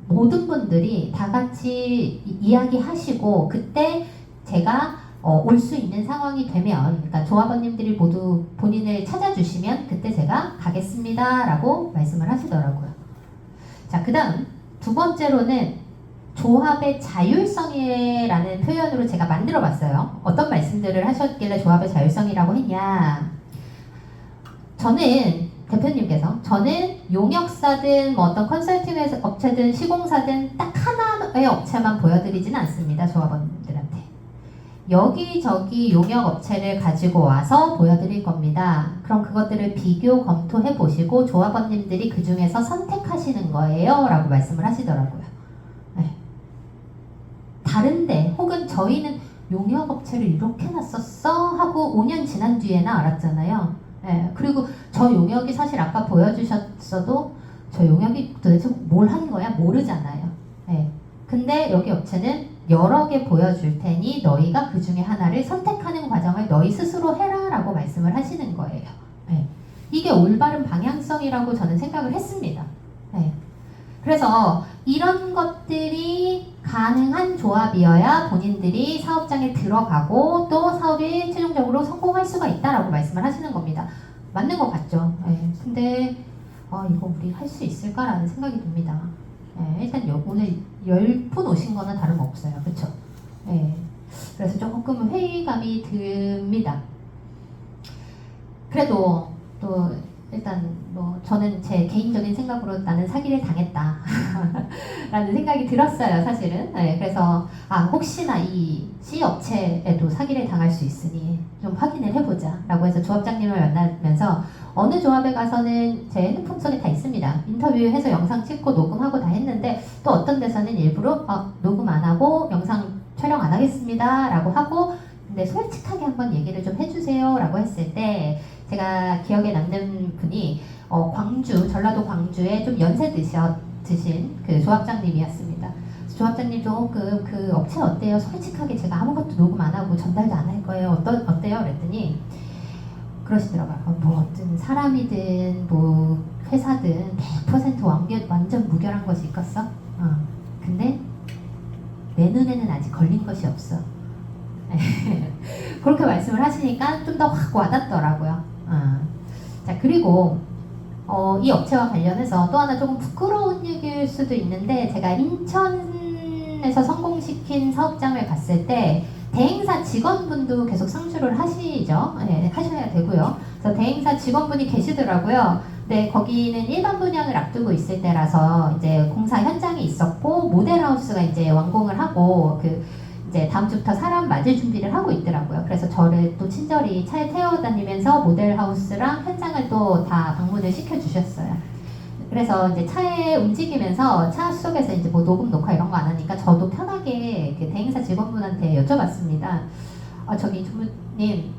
모든 분들이 다 같이 이야기하시고 그때 제가 올 수 있는 상황이 되면 그러니까 조합원님들이 모두 본인을 찾아주시면 그때 제가 가겠습니다라고 말씀을 하시더라고요. 자, 그 다음 두 번째로는 조합의 자율성이라는 표현으로 제가 만들어 봤어요. 어떤 말씀들을 하셨길래 조합의 자율성이라고 했냐. 저는 용역사든 뭐 어떤 컨설팅 업체든 시공사든 딱 하나의 업체만 보여드리진 않습니다. 조합원들한테. 여기저기 용역 업체를 가지고 와서 보여드릴 겁니다. 그럼 그것들을 비교 검토해 보시고 조합원님들이 그 중에서 선택하시는 거예요. 라고 말씀을 하시더라고요. 네. 다른데 혹은 저희는 용역 업체를 이렇게 놨었어? 하고 5년 지난 뒤에나 알았잖아요. 네. 그리고 저 용역이 사실 아까 보여주셨어도 저 용역이 도대체 뭘 한 거야? 모르잖아요. 네. 근데 여기 업체는 여러 개 보여줄 테니 너희가 그 중에 하나를 선택하는 과정을 너희 스스로 해라 라고 말씀을 하시는 거예요. 네. 이게 올바른 방향성이라고 저는 생각을 했습니다. 네. 그래서 이런 것들이 가능한 조합이어야 본인들이 사업장에 들어가고 또 사업이 최종적으로 성공할 수가 있다라고 말씀을 하시는 겁니다. 맞는 것 같죠? 네. 근데 이거 우리 할 수 있을까라는 생각이 듭니다. 네, 일단 오늘 10분 오신 거는 다름없어요. 그쵸? 네. 그래서 조금 회의감이 듭니다. 그래도 또 일단 뭐 저는 제 개인적인 생각으로 나는 사기를 당했다 라는 생각이 들었어요. 사실은. 네, 그래서 혹시나 이 C 업체에도 사기를 당할 수 있으니 좀 확인을 해보자 라고 해서 조합장님을 만나면서 어느 조합에 가서는 제 핸드폰 속에 다 있습니다. 인터뷰해서 영상 찍고 녹음하고 다 했는데 또 어떤 데서는 일부러 녹음 안 하고 영상 촬영 안 하겠습니다 라고 하고 근데 솔직하게 한번 얘기를 좀 해주세요 라고 했을 때 제가 기억에 남는 분이 전라도 광주에 좀 연세 드신 그 조합장님이었습니다. 조합장님 조금 그 업체 어때요? 솔직하게 제가 아무것도 녹음 안 하고 전달도 안 할 거예요. 어때요? 그랬더니 그러시더라고요. 뭐 어떤 사람이든 뭐 회사든 100% 완전 무결한 것이 있겠어? 근데 내 눈에는 아직 걸린 것이 없어. 그렇게 말씀을 하시니까 좀 더 확 와닿더라고요. 자, 그리고 이 업체와 관련해서 또 하나 조금 부끄러운 얘기일 수도 있는데 제가 인천에서 성공시킨 사업장을 갔을 때 대행사 직원분도 계속 상주를 하시죠. 네, 하셔야 되고요. 그래서 대행사 직원분이 계시더라고요. 네, 거기는 일반 분양을 앞두고 있을 때라서 이제 공사 현장이 있었고 모델하우스가 이제 완공을 하고 이제 다음 주부터 사람 맞을 준비를 하고 있더라고요. 그래서 저를 또 친절히 차에 태워 다니면서 모델하우스랑 현장을 또 다 방문을 시켜주셨어요. 그래서 이제 차에 움직이면서 차 속에서 이제 뭐 녹음 녹화 이런 거 안 하니까 저도 편하게 그 대행사 직원분한테 여쭤봤습니다. 저기 주무님,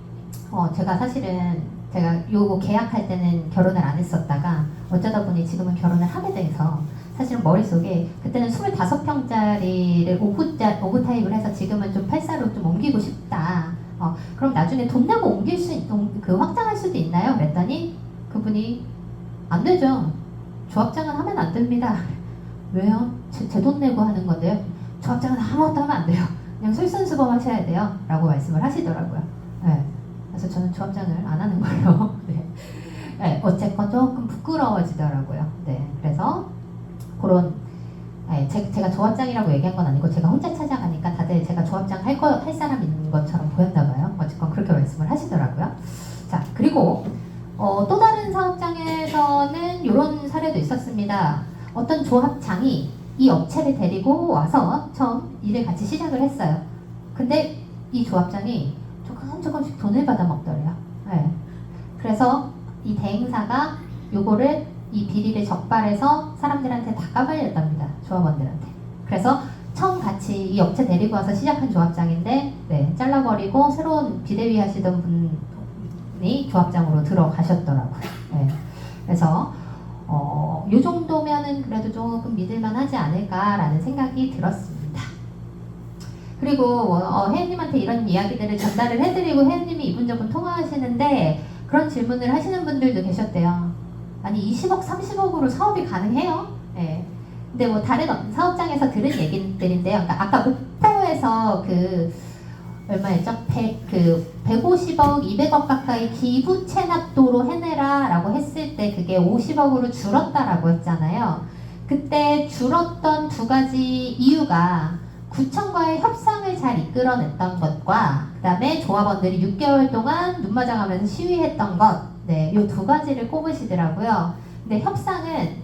제가 사실은 제가 요거 계약할 때는 결혼을 안 했었다가 어쩌다 보니 지금은 결혼을 하게 돼서 사실은 머릿속에 그때는 25평짜리를 5구 타입을 해서 지금은 좀 8사로 좀 옮기고 싶다. 그럼 나중에 돈 내고 옮길 확장할 수도 있나요? 그랬더니 그분이 안 되죠. 조합장은 하면 안 됩니다. 왜요? 제 돈 내고 하는 건데요. 조합장은 아무것도 하면 안 돼요. 그냥 솔선수범 하셔야 돼요. 라고 말씀을 하시더라고요. 네. 그래서 저는 조합장을 안 하는 걸로. 네. 네, 어쨌건 조금 부끄러워지더라고요. 네. 그래서 그런 제가 조합장이라고 얘기한 건 아니고 제가 혼자 찾아가니까 다들 제가 조합장 할 사람 있는 것처럼 보였나 봐요. 어쨌건 그렇게 말씀을 하시더라고요. 자, 그리고 또 다른 사업장에서는 이런 사례도 있었습니다. 어떤 조합장이 이 업체를 데리고 와서 처음 일을 같이 시작을 했어요. 근데 이 조합장이 조금씩 돈을 받아 먹더래요. 네. 그래서 이 대행사가 요거를 이 비리를 적발해서 사람들한테 다 까발렸답니다. 조합원들한테. 그래서 처음 같이 이 업체 데리고 와서 시작한 조합장인데 네, 잘라버리고 새로운 비대위 하시던 분이 조합장으로 들어가셨더라고요. 네. 그래서 요 정도면은 그래도 조금 믿을만 하지 않을까라는 생각이 들었습니다. 그리고 혜연님한테 이런 이야기들을 전달을 해드리고 혜연님이 이분저분 통화하시는데 그런 질문을 하시는 분들도 계셨대요. 아니 20억, 30억으로 사업이 가능해요? 네. 근데 뭐 다른 사업장에서 들은 얘기들인데요. 그러니까 아까 목포에서 얼마였죠? 150억, 200억 가까이 기부 체납도로 해내라 라고 했을 때 그게 50억으로 줄었다라고 했잖아요. 그때 줄었던 두 가지 이유가 구청과의 협상을 잘 이끌어냈던 것과 그 다음에 조합원들이 6개월 동안 눈마장하면서 시위했던 것, 네, 요 두 가지를 꼽으시더라고요. 근데 협상은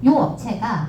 요 업체가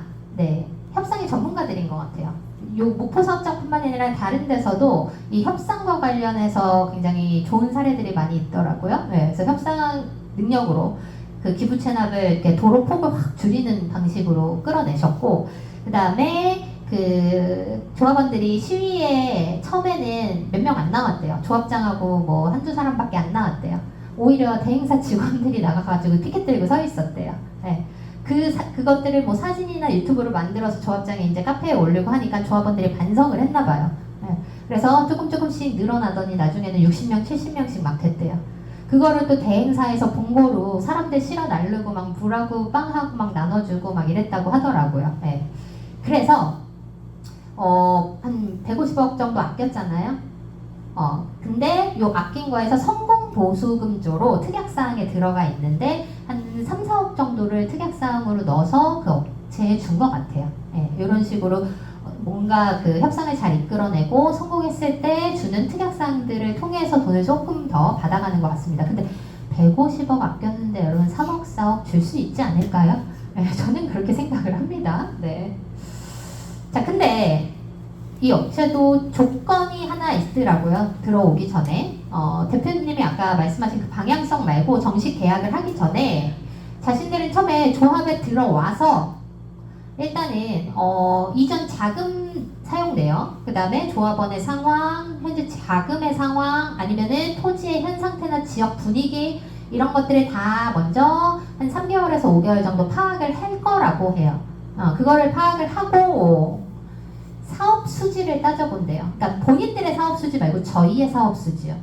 협상의 전문가들인 것 같아요. 요 목포 사업장뿐만 아니라 다른 데서도 이 협상과 관련해서 굉장히 좋은 사례들이 많이 있더라고요. 네, 그래서 협상 능력으로 그 기부 체납을 이렇게 도로 폭을 확 줄이는 방식으로 끌어내셨고, 그 다음에 그 조합원들이 시위에 처음에는 몇 명 안 나왔대요. 조합장하고 뭐 한두 사람밖에 안 나왔대요. 오히려 대행사 직원들이 나가가지고 피켓 들고 서 있었대요. 네. 그것들을 뭐 사진이나 유튜브로 만들어서 조합장에 이제 카페에 올리고 하니까 조합원들이 반성을 했나 봐요. 네. 그래서 조금씩 늘어나더니 나중에는 60명, 70명씩 막 됐대요. 그거를 또 대행사에서 본고로 사람들 실어 날르고 막 물하고 빵하고 막 나눠주고 막 이랬다고 하더라고요. 네. 그래서 한 150억 정도 아꼈잖아요. 근데 요 아낀 거에서 성공보수금조로 특약사항에 들어가 있는데 한 3, 4억 정도를 특약사항으로 넣어서 그 업체에 준 것 같아요. 이런 식으로 뭔가 그 협상을 잘 이끌어내고 성공했을 때 주는 특약사항들을 통해서 돈을 조금 더 받아가는 것 같습니다. 근데 150억 아꼈는데 여러분 3억, 4억 줄 수 있지 않을까요? 저는 그렇게 생각을 합니다. 네. 자, 근데 이 업체도 조건이 하나 있더라고요. 들어오기 전에. 대표님이 아까 말씀하신 그 방향성 말고 정식 계약을 하기 전에 자신들은 처음에 조합에 들어와서 일단은 이전 자금 사용 내역, 그 다음에 조합원의 상황, 현재 자금의 상황, 아니면은 토지의 현 상태나 지역 분위기 이런 것들을 다 먼저 한 3개월에서 5개월 정도 파악을 할 거라고 해요. 그거를 파악을 하고 사업 수지를 따져본대요. 그러니까 본인들의 사업 수지 말고 저희의 사업 수지요.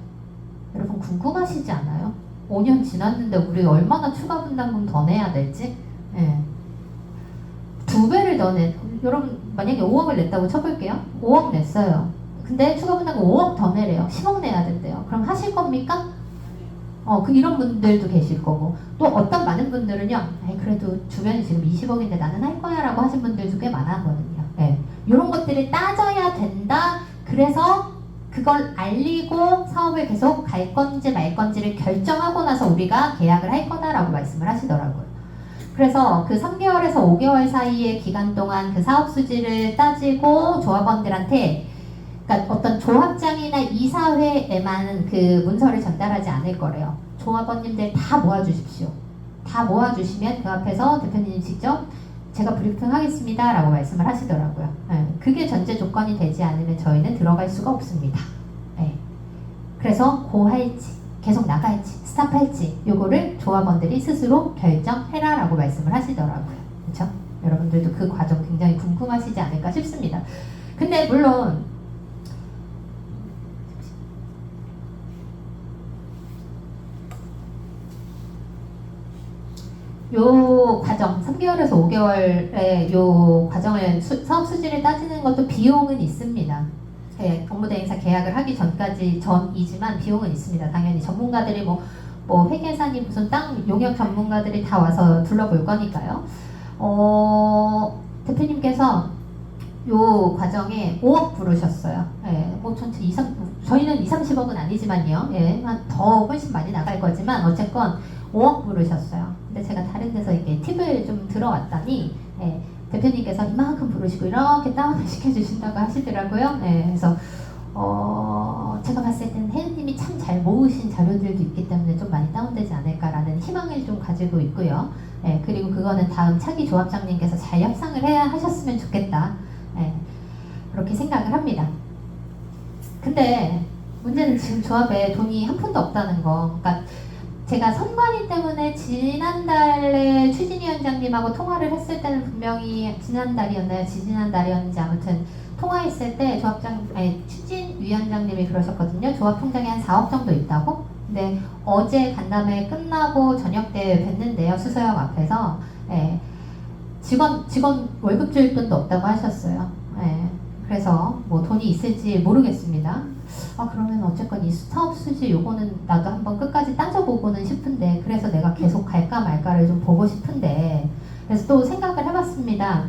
여러분 궁금하시지 않아요? 5년 지났는데 우리 얼마나 추가 분담금 더 내야 될지? 네. 2배를 더 여러분 만약에 5억을 냈다고 쳐볼게요. 5억 냈어요. 근데 추가 분담금 5억 더 내래요. 10억 내야 된대요. 그럼 하실 겁니까? 이런 분들도 계실 거고, 또 어떤 많은 분들은요, 그래도 주변에 지금 20억인데 나는 할 거야 라고 하신 분들도 꽤 많았거든요. 이런 것들을 따져야 된다. 그래서 그걸 알리고 사업을 계속 갈 건지 말 건지를 결정하고 나서 우리가 계약을 할 거다라고 말씀을 하시더라고요. 그래서 그 3개월에서 5개월 사이의 기간 동안 그 사업 수지를 따지고 조합원들한테, 그러니까 어떤 조합장이나 이사회에만 그 문서를 전달하지 않을 거래요. 조합원님들 다 모아주십시오. 다 모아주시면 그 앞에서 대표님 직접 제가 브리핑 하겠습니다 라고 말씀을 하시더라고요. 그게 전제 조건이 되지 않으면 저희는 들어갈 수가 없습니다. 그래서 고할지, 계속 나갈지, 스탑할지 요거를 조합원들이 스스로 결정해라 라고 말씀을 하시더라고요. 그렇죠? 여러분들도 그 과정 굉장히 궁금하시지 않을까 싶습니다. 근데 물론 요 과정 3개월에서 5개월의 요 과정을 사업 수지를 따지는 것도 비용은 있습니다. 예, 업무대행사 계약을 하기 전이지만 비용은 있습니다. 당연히 전문가들이 뭐 회계사니 무슨 땅 용역 전문가들이 다 와서 둘러볼 거니까요. 대표님께서 요 과정에 5억 부르셨어요. 예, 뭐 전체 저희는 2, 30억은 아니지만요. 예, 더 훨씬 많이 나갈 거지만 어쨌건 5억 부르셨어요. 근데 제가 다른 데서 이렇게 팁을 좀 들어왔더니 예, 대표님께서 이만큼 부르시고 이렇게 다운을 시켜주신다고 하시더라고요. 예, 그래서 제가 봤을 때는 혜은님이 참 잘 모으신 자료들도 있기 때문에 좀 많이 다운되지 않을까라는 희망을 좀 가지고 있고요. 예, 그리고 그거는 다음 차기 조합장님께서 잘 협상을 해야 하셨으면 좋겠다. 예, 그렇게 생각을 합니다. 근데 문제는 지금 조합에 돈이 한 푼도 없다는 거. 그러니까 제가 선관위 때문에 지난달에 추진위원장님하고 통화를 했을 때는 분명히 지난달이었나요? 지지난달이었는지 아무튼 통화했을 때 추진위원장님이 그러셨거든요. 조합통장에 한 4억 정도 있다고? 근데 어제 간담회 끝나고 저녁 때 뵀는데요. 수서역 앞에서 예, 직원 월급 줄 돈도 없다고 하셨어요. 예, 그래서 뭐 돈이 있을지 모르겠습니다. 그러면 어쨌건 이 사업 수지 요거는 나도 한번 끝까지 따져보고는 싶은데 그래서 내가 계속 갈까 말까를 좀 보고 싶은데 그래서 또 생각을 해봤습니다.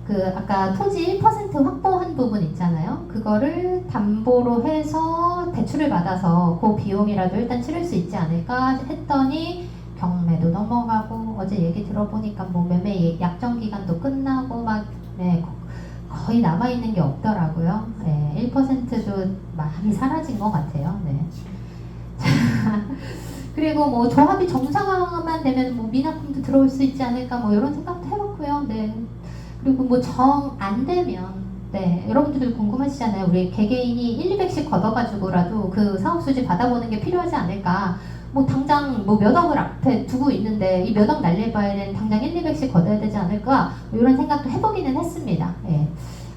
그 아까 토지 1% 확보한 부분 있잖아요. 그거를 담보로 해서 대출을 받아서 그 비용이라도 일단 치를 수 있지 않을까 했더니 경매도 넘어가고 어제 얘기 들어보니까 뭐 매매 약정 기간도 끝나고 막 네, 거의 남아있는 게 없더라고요. 네, 1%도 많이 사라진 것 같아요. 네. 그리고 뭐 조합이 정상화만 되면 뭐 미납금도 들어올 수 있지 않을까 뭐 이런 생각도 해봤고요. 네. 그리고 뭐 정 안 되면 네, 여러분들도 궁금하시잖아요. 우리 개개인이 1, 200씩 걷어가지고라도 그 사업수지 받아보는 게 필요하지 않을까. 뭐 당장 뭐 몇 억을 앞에 두고 있는데 이 몇 억 날릴 바에는 당장 1, 200씩 걷어야 되지 않을까 뭐 이런 생각도 해보기는 했습니다. 예.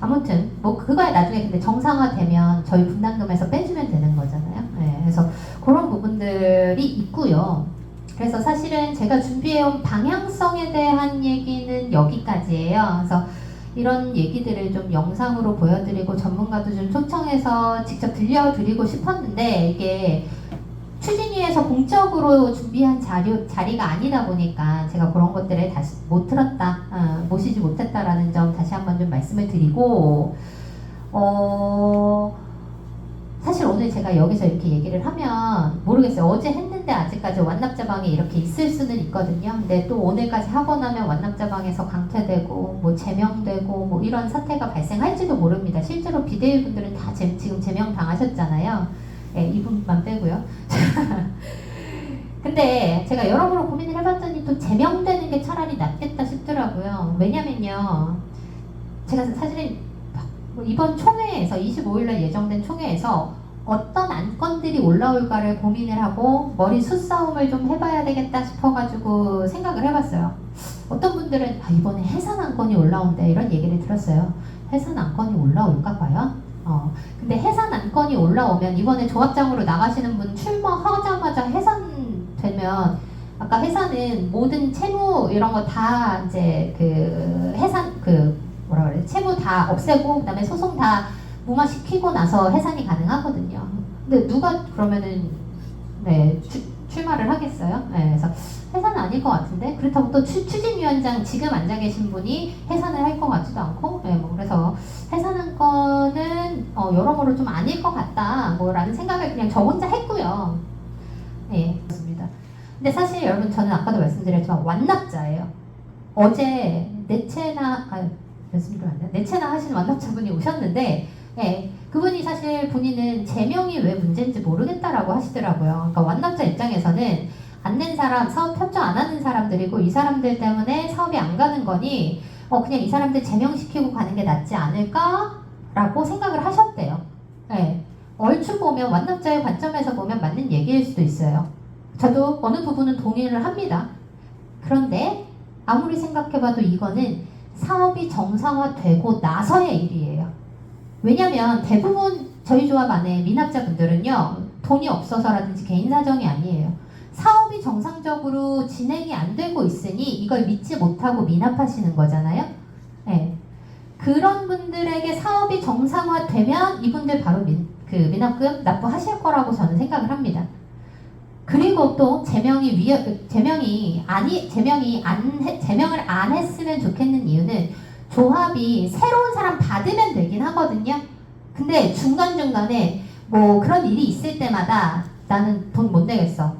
아무튼 뭐 그거에 나중에 근데 정상화되면 저희 분담금에서 빼주면 되는 거잖아요. 예. 그래서 그런 부분들이 있고요. 그래서 사실은 제가 준비해온 방향성에 대한 얘기는 여기까지예요. 그래서 이런 얘기들을 좀 영상으로 보여드리고 전문가도 좀 초청해서 직접 들려드리고 싶었는데 이게 추진위에서 공적으로 준비한 자리가 아니다 보니까 제가 그런 것들을 다시 못 들었다, 모시지 못했다라는 점 다시 한번 좀 말씀을 드리고 사실 오늘 제가 여기서 이렇게 얘기를 하면 모르겠어요. 어제 했는데 아직까지 완납자방에 이렇게 있을 수는 있거든요. 근데 또 오늘까지 하고 나면 완납자방에서 강퇴되고 뭐 제명되고 뭐 이런 사태가 발생할지도 모릅니다. 실제로 비대위분들은 다 지금 제명 당하셨잖아요. 네, 이분만 빼고요. 근데 제가 여러모로 고민을 해봤더니 또 제명되는 게 차라리 낫겠다 싶더라고요. 왜냐면요. 제가 사실은 이번 총회에서 25일날 예정된 총회에서 어떤 안건들이 올라올까를 고민을 하고 머리 숫싸움을 좀 해봐야 되겠다 싶어가지고 생각을 해봤어요. 어떤 분들은 이번에 해산 안건이 올라온대 이런 얘기를 들었어요. 해산 안건이 올라올까 봐요. 근데 해산 안건이 올라오면 이번에 조합장으로 나가시는 분 출마하자마자 해산되면 아까 해산은 모든 채무 이런 거 다 이제 그 해산 뭐라 그래 채무 다 없애고 그다음에 소송 다 무마시키고 나서 해산이 가능하거든요. 근데 누가 그러면은 네 출마를 하겠어요? 네, 그래서 해산은 아닐 것 같은데 그렇다고 또 추진위원장 지금 앉아 계신 분이 해산을 할 것 같지도 않고 네, 뭐 그래서 해산한 거는 여러모로 좀 아닐 것 같다 뭐라는 생각을 그냥 저 혼자 했고요. 네 그렇습니다. 근데 사실 여러분 저는 아까도 말씀드렸지만 완납자예요. 어제 내채나 하신 완납자분이 오셨는데 네, 그분이 사실 본인은 제명이 왜 문제인지 모르겠다라고 하시더라고요. 그러니까 완납자 입장에서는 안 낸 사람, 사업 협조 안 하는 사람들이고 이 사람들 때문에 사업이 안 가는 거니 그냥 이 사람들 제명시키고 가는 게 낫지 않을까라고 생각을 하셨대요. 네, 얼추 보면 완납자의 관점에서 보면 맞는 얘기일 수도 있어요. 저도 어느 부분은 동의를 합니다. 그런데 아무리 생각해봐도 이거는 사업이 정상화되고 나서의 일이에요. 왜냐면 대부분 저희 조합 안에 미납자분들은요, 돈이 없어서라든지 개인 사정이 아니에요. 사업이 정상적으로 진행이 안 되고 있으니 이걸 믿지 못하고 미납하시는 거잖아요. 네. 그런 분들에게 사업이 정상화되면 이분들 바로 미납금 납부하실 거라고 저는 생각을 합니다. 그리고 또 제명을 안 했으면 좋겠는 이유는 조합이 새로운 사람 받으면 되긴 하거든요. 근데 중간중간에 뭐 그런 일이 있을 때마다 나는 돈 못 내겠어.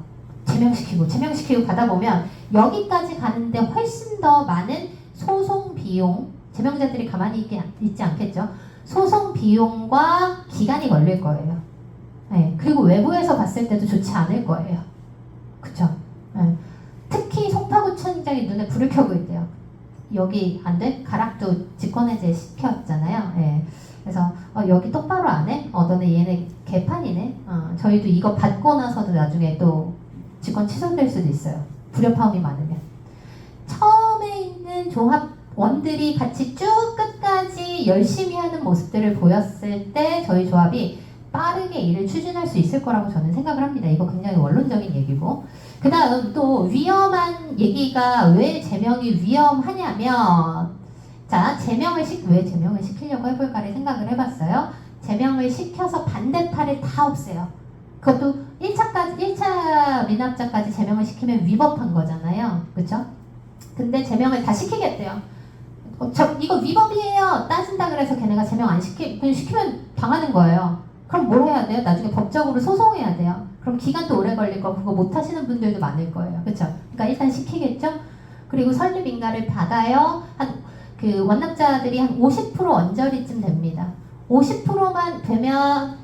제명시키고 가다 보면 여기까지 가는데 훨씬 더 많은 소송 비용, 제명자들이 가만히 있지 않겠죠. 소송 비용과 기간이 걸릴 거예요. 네, 그리고 외부에서 봤을 때도 좋지 않을 거예요. 그쵸? 네. 특히 송파구청장이 눈에 불을 켜고 있대요. 여기 안 돼? 가락도 직권해제 시켰잖아요. 네. 그래서 여기 똑바로 안 해? 너네 얘네 개판이네? 저희도 이거 받고 나서도 나중에 또 직권 취소될 수도 있어요. 불협화음이 많으면. 처음에 있는 조합원들이 같이 쭉 끝까지 열심히 하는 모습들을 보였을 때 저희 조합이 빠르게 일을 추진할 수 있을 거라고 저는 생각을 합니다. 이거 굉장히 원론적인 얘기고. 그 다음 또 위험한 얘기가 왜 제명이 위험하냐면, 자, 왜 제명을 시키려고 해볼까를 생각을 해봤어요. 제명을 시켜서 반대파를 다 없애요. 그것도 1차 미납자까지 제명을 시키면 위법한 거잖아요. 그쵸? 근데 제명을 다 시키겠대요. 이거 위법이에요. 따진다 그래서 걔네가 제명 안 그냥 시키면 당하는 거예요. 그럼 뭘 해야 돼요? 나중에 법적으로 소송해야 돼요. 그럼 기간도 오래 걸릴 거고 그거 못 하시는 분들도 많을 거예요. 그쵸? 그러니까 일단 시키겠죠? 그리고 설립 인가를 받아요. 그 완납자들이 한 50% 언저리쯤 됩니다. 50%만 되면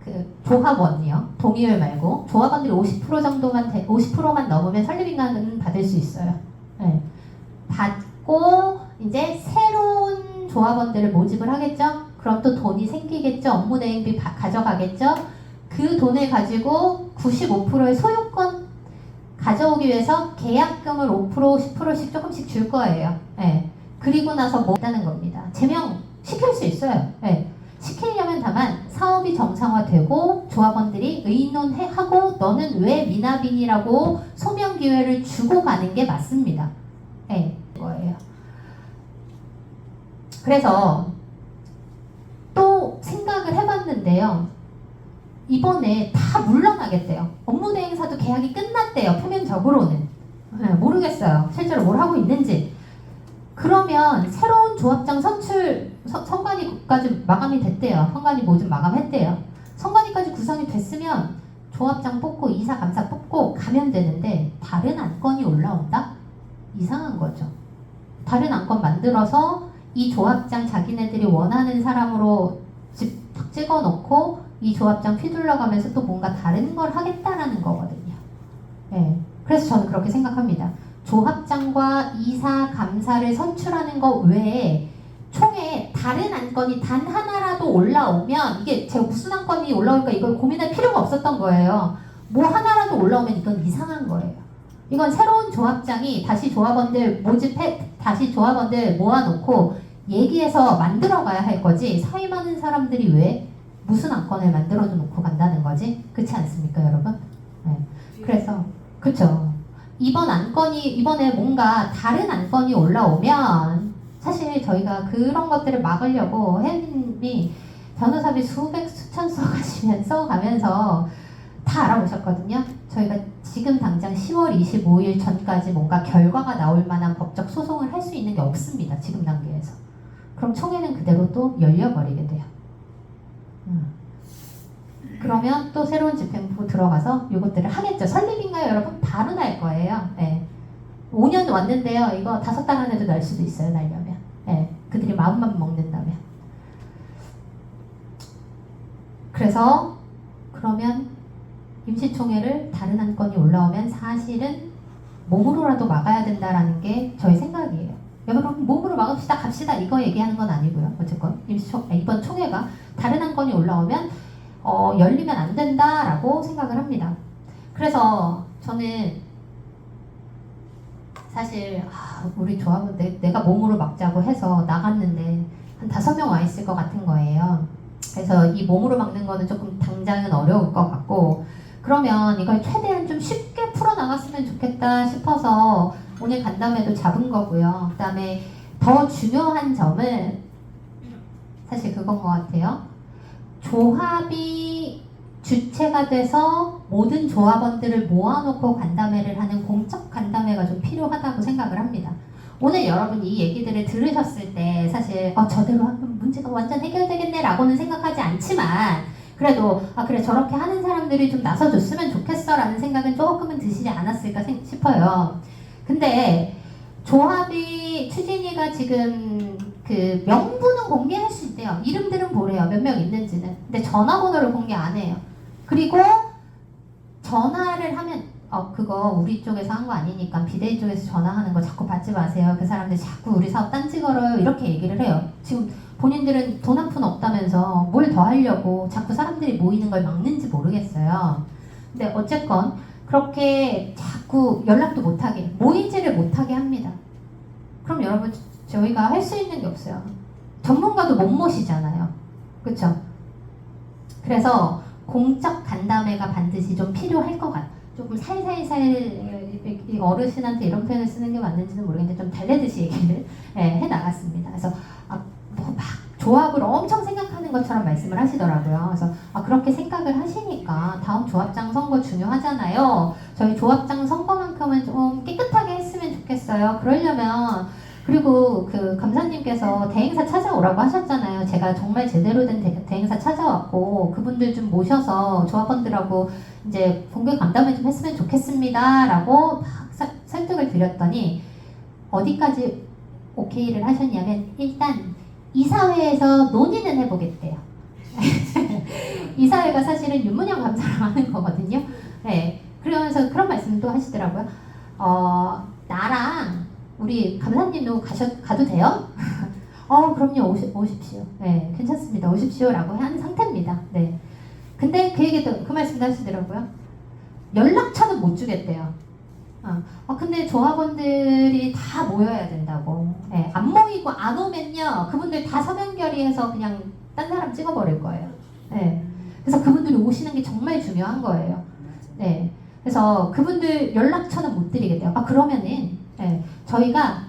그 조합원이요. 동의율 말고 조합원들이 50%만 넘으면 설립 인가는 받을 수 있어요. 네. 받고 이제 새로운 조합원들을 모집을 하겠죠. 그럼 또 돈이 생기겠죠. 업무 대행비 가져가겠죠. 그 돈을 가지고 95%의 소유권 가져오기 위해서 계약금을 5% 10%씩 조금씩 줄 거예요. 네. 그리고 나서 뭐 했다는 겁니다. 제명 시킬 수 있어요. 네. 시키려면 다만 사업이 정상화되고 조합원들이 의논하고 너는 왜 미납인이라고 소명 기회를 주고 가는 게 맞습니다. 네. 거예요. 그래서 또 생각을 해봤는데요. 이번에 다 물러나겠대요. 업무 대행사도 계약이 끝났대요. 표면적으로는. 네, 모르겠어요. 실제로 뭘 하고 있는지. 그러면 새로운 조합장 선관위까지 마감이 됐대요. 선관위 모집 마감했대요. 선관위까지 구성이 됐으면 조합장 뽑고 이사 감사 뽑고 가면 되는데 다른 안건이 올라온다? 이상한 거죠. 다른 안건 만들어서 이 조합장 자기네들이 원하는 사람으로 딱 찍어놓고 이 조합장 휘둘러가면서 또 뭔가 다른 걸 하겠다라는 거거든요. 네. 그래서 저는 그렇게 생각합니다. 조합장과 이사 감사를 선출하는 것 외에 총회 다른 안건이 단 하나라도 올라오면 이게 제가 무슨 안건이 올라올까 이걸 고민할 필요가 없었던 거예요. 뭐 하나라도 올라오면 이건 이상한 거예요. 이건 새로운 조합장이 다시 조합원들 다시 조합원들 모아놓고 얘기해서 만들어가야 할 거지 사임하는 사람들이 왜 무슨 안건을 만들어도 놓고 간다는 거지? 그렇지 않습니까, 여러분? 네. 그래서 그쵸. 이번에 뭔가 다른 안건이 올라오면 사실 저희가 그런 것들을 막으려고 혜민님이 변호사비 수천 써가면서 다 알아보셨거든요. 저희가 지금 당장 10월 25일 전까지 뭔가 결과가 나올 만한 법적 소송을 할 수 있는 게 없습니다. 지금 단계에서. 그럼 총회는 그대로 또 열려버리게 돼요. 그러면 또 새로운 집행부 들어가서 이것들을 하겠죠. 설립인가요, 여러분? 바로 날 거예요. 네. 5년 왔는데요. 이거 5달 안에도 날 수도 있어요. 날려면. 네. 그들이 마음만 먹는다면. 그래서 그러면 임시총회를 다른 안건이 올라오면 사실은 몸으로라도 막아야 된다라는 게 저희 생각이에요. 여러분 몸으로 막읍시다 갑시다 이거 얘기하는 건 아니고요. 어쨌건 이번 총회가 다른 안건이 올라오면 열리면 안 된다라고 생각을 합니다. 그래서 저는 사실 우리 조합은 내가 몸으로 막자고 해서 나갔는데 한 5명 와 있을 것 같은 거예요. 그래서 이 몸으로 막는 거는 조금 당장은 어려울 것 같고, 그러면 이걸 최대한 좀 쉽게 풀어나갔으면 좋겠다 싶어서 오늘 간담회도 잡은 거고요. 그 다음에 더 중요한 점은 사실 그건 것 같아요. 조합이 주체가 돼서 모든 조합원들을 모아놓고 간담회를 하는 공적 간담회가 좀 필요하다고 생각을 합니다. 오늘 여러분이 이 얘기들을 들으셨을 때 사실 저대로 하면 문제가 완전 해결되겠네 라고는 생각하지 않지만, 그래도 그래 저렇게 하는 사람들이 좀 나서줬으면 좋겠어 라는 생각은 조금은 드시지 않았을까 싶어요. 근데 조합이 추진이가 지금 그 명부는 공개할 수 있대요. 이름들은 뭐래요, 몇 명 있는지는. 근데 전화번호를 공개 안 해요. 그리고 전화를 하면 그거 우리 쪽에서 한 거 아니니까 비대위 쪽에서 전화하는 거 자꾸 받지 마세요. 그 사람들 자꾸 우리 사업 딴지 걸어요. 이렇게 얘기를 해요. 지금 본인들은 돈 한 푼 없다면서 뭘 더 하려고 자꾸 사람들이 모이는 걸 막는지 모르겠어요. 근데 어쨌건 그렇게 자꾸 연락도 못하게, 모이지를 못하게 합니다. 그럼 여러분, 저희가 할 수 있는 게 없어요. 전문가도 못 모시잖아요. 그쵸? 그래서 공적 간담회가 반드시 좀 필요할 것 같아요. 조금 살살살 어르신한테 이런 표현을 쓰는 게 맞는지는 모르겠는데 좀 달래듯이 얘기를 해나갔습니다. 그래서 뭐 막 조합을 엄청 생각하는 것처럼 말씀을 하시더라고요. 그래서 그렇게 생각을 하시니까 다음 조합장 선거 중요하잖아요. 저희 조합장 선거만큼은 좀 깨끗하게 했으면 좋겠어요. 그러려면, 그리고 그 감사님께서 대행사 찾아오라고 하셨잖아요. 제가 정말 제대로 된 대행사 찾아왔고 그분들 좀 모셔서 조합원들하고 이제 공개 간담회 좀 했으면 좋겠습니다 라고 막 설득을 드렸더니 어디까지 오케이를 하셨냐면, 일단 이사회에서 논의는 해보겠대요. 이사회가 사실은 윤문영 감사랑 하는 거거든요. 네, 그러면서 그런 말씀도 하시더라고요. 나랑 우리 감사님도 가도 돼요? 그럼요. 오십시오. 네, 괜찮습니다. 오십시오 라고 한 상태입니다. 네. 근데 그 말씀도 하시더라고요. 연락처는 못 주겠대요. 근데 조합원들이 다 모여야 된다고. 네, 안 모이고 안 오면요, 그분들 다 서면결의해서 그냥 딴 사람 찍어버릴 거예요. 네. 그래서 그분들이 오시는 게 정말 중요한 거예요. 네. 그래서 그분들 연락처는 못 드리겠대요. 그러면은 저희가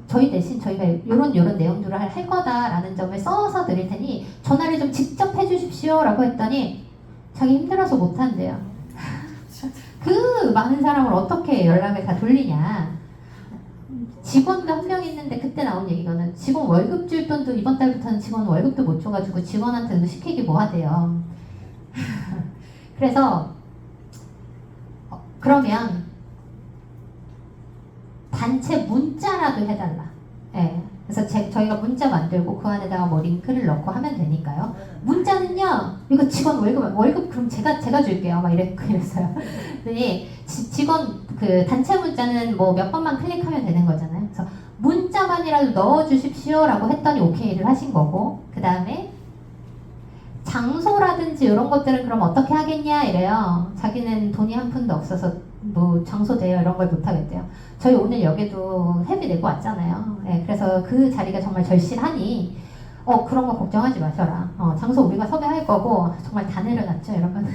저희 대신 저희가 요런 내용들을 할 거다라는 점을 써서 드릴 테니 전화를 좀 직접 해주십시오 라고 했더니 자기 힘들어서 못 한대요. 그 많은 사람을 어떻게 연락을 다 돌리냐. 직원도 한 명 있는데 그때 나온 얘기가는 직원 월급 줄 돈도 이번 달부터는 직원 월급도 못 줘가지고 직원한테도 시키기 뭐 하대요. 그래서 그러면 단체 문자라도 해달라. 네. 그래서 저희가 문자 만들고 그 안에다가 뭐 링크를 넣고 하면 되니까요. 문자는요, 이거 직원 월급 그럼 제가 줄게요. 막 이랬어요. 그랬더니 직원 그 단체 문자는 뭐 몇 번만 클릭하면 되는 거잖아요. 그래서 문자만이라도 넣어주십시오라고 했더니 오케이를 하신 거고, 그 다음에 장소라든지 이런 것들은 그럼 어떻게 하겠냐 이래요. 자기는 돈이 한 푼도 없어서 뭐 장소 대여 이런 걸 못 하겠대요. 저희 오늘 여기도 회비 내고 왔잖아요. 네, 그래서 그 자리가 정말 절실하니 그런 거 걱정하지 마셔라. 장소 우리가 섭외할 거고, 정말 다 내려놨죠 여러분.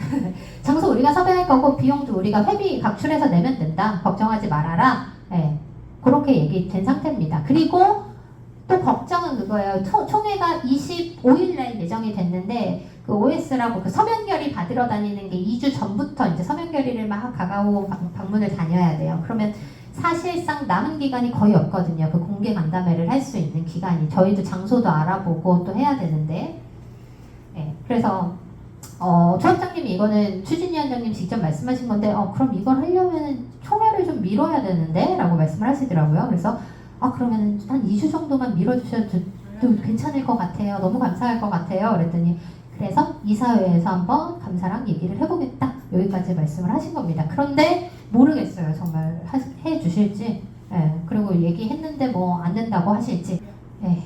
장소 우리가 섭외할 거고 비용도 우리가 회비 각출해서 내면 된다. 걱정하지 말아라. 네, 그렇게 얘기된 상태입니다. 그리고 또 걱정은 그거예요. 총회가 25일날 예정이 됐는데 그 OS라고 그 서면결의 받으러 다니는 게 2주 전부터 이제 서면결의를 막 가가오 방문을 다녀야 돼요. 그러면 사실상 남은 기간이 거의 없거든요. 그 공개 간담회를 할 수 있는 기간이. 저희도 장소도 알아보고 또 해야 되는데. 네, 그래서 조합장님이 이거는 추진위원장님 직접 말씀하신 건데 그럼 이걸 하려면 총회를 좀 미뤄야 되는데 라고 말씀을 하시더라고요. 그래서 그러면 한 2주 정도만 미뤄주셔도 괜찮을 것 같아요. 너무 감사할 것 같아요. 그랬더니 그래서 이사회에서 한번 감사랑 얘기를 해보겠다. 여기까지 말씀을 하신 겁니다. 그런데 모르겠어요. 정말 해주실지. 예, 그리고 얘기했는데 뭐 안 된다고 하실지. 예.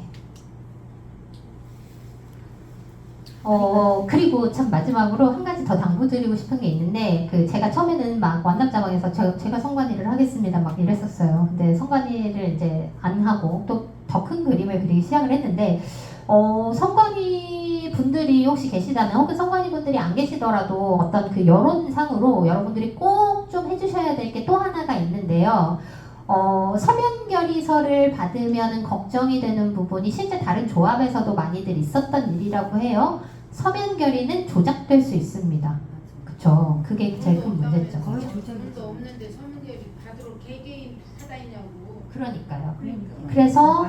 그리고 참 마지막으로 한 가지 더 당부드리고 싶은 게 있는데, 제가 처음에는 막 완납자방에서 제가 성관이를 하겠습니다 막 이랬었어요. 근데 성관이를 이제 안 하고 또 더 큰 그림을 그리기 시작을 했는데, 성관이 분들이 혹시 계시다면, 혹은 성관이 분들이 안 계시더라도 어떤 그 여론상으로 여러분들이 꼭 좀 해주셔야 될 게 또 하나가 있는데요. 서면결의서를 받으면 걱정이 되는 부분이 실제 다른 조합에서도 많이들 있었던 일이라고 해요. 서면결의는 조작될 수 있습니다. 그쵸? 그게 제일 큰 문제죠. 거의 조작도 없는데 서면결의 받으러 개개인 사다니냐고. 그러니까요. 그래서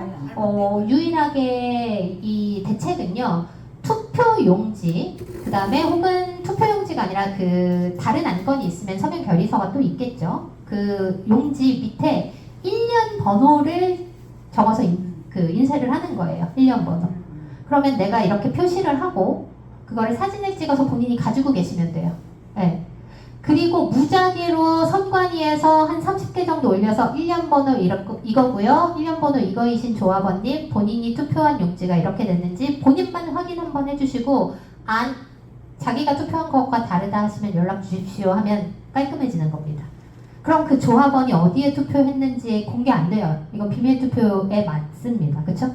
유일하게 이 대책은요, 투표용지, 그 다음에 혹은 투표용지가 아니라 다른 안건이 있으면 서면 결의서가 또 있겠죠. 그 용지 밑에 1년 번호를 적어서 인쇄를 하는 거예요. 1년 번호. 그러면 내가 이렇게 표시를 하고 그거를 사진을 찍어서 본인이 가지고 계시면 돼요. 네. 그리고 무작위로 선관위에서 한 30개 정도 올려서 1년 번호 이거고요. 1년 번호 이거이신 조합원님, 본인이 투표한 용지가 이렇게 됐는지 본인만 확인 한번 해주시고, 자기가 투표한 것과 다르다 하시면 연락 주십시오 하면 깔끔해지는 겁니다. 그럼 그 조합원이 어디에 투표했는지 공개 안 돼요. 이건 비밀 투표에 맞습니다. 그쵸?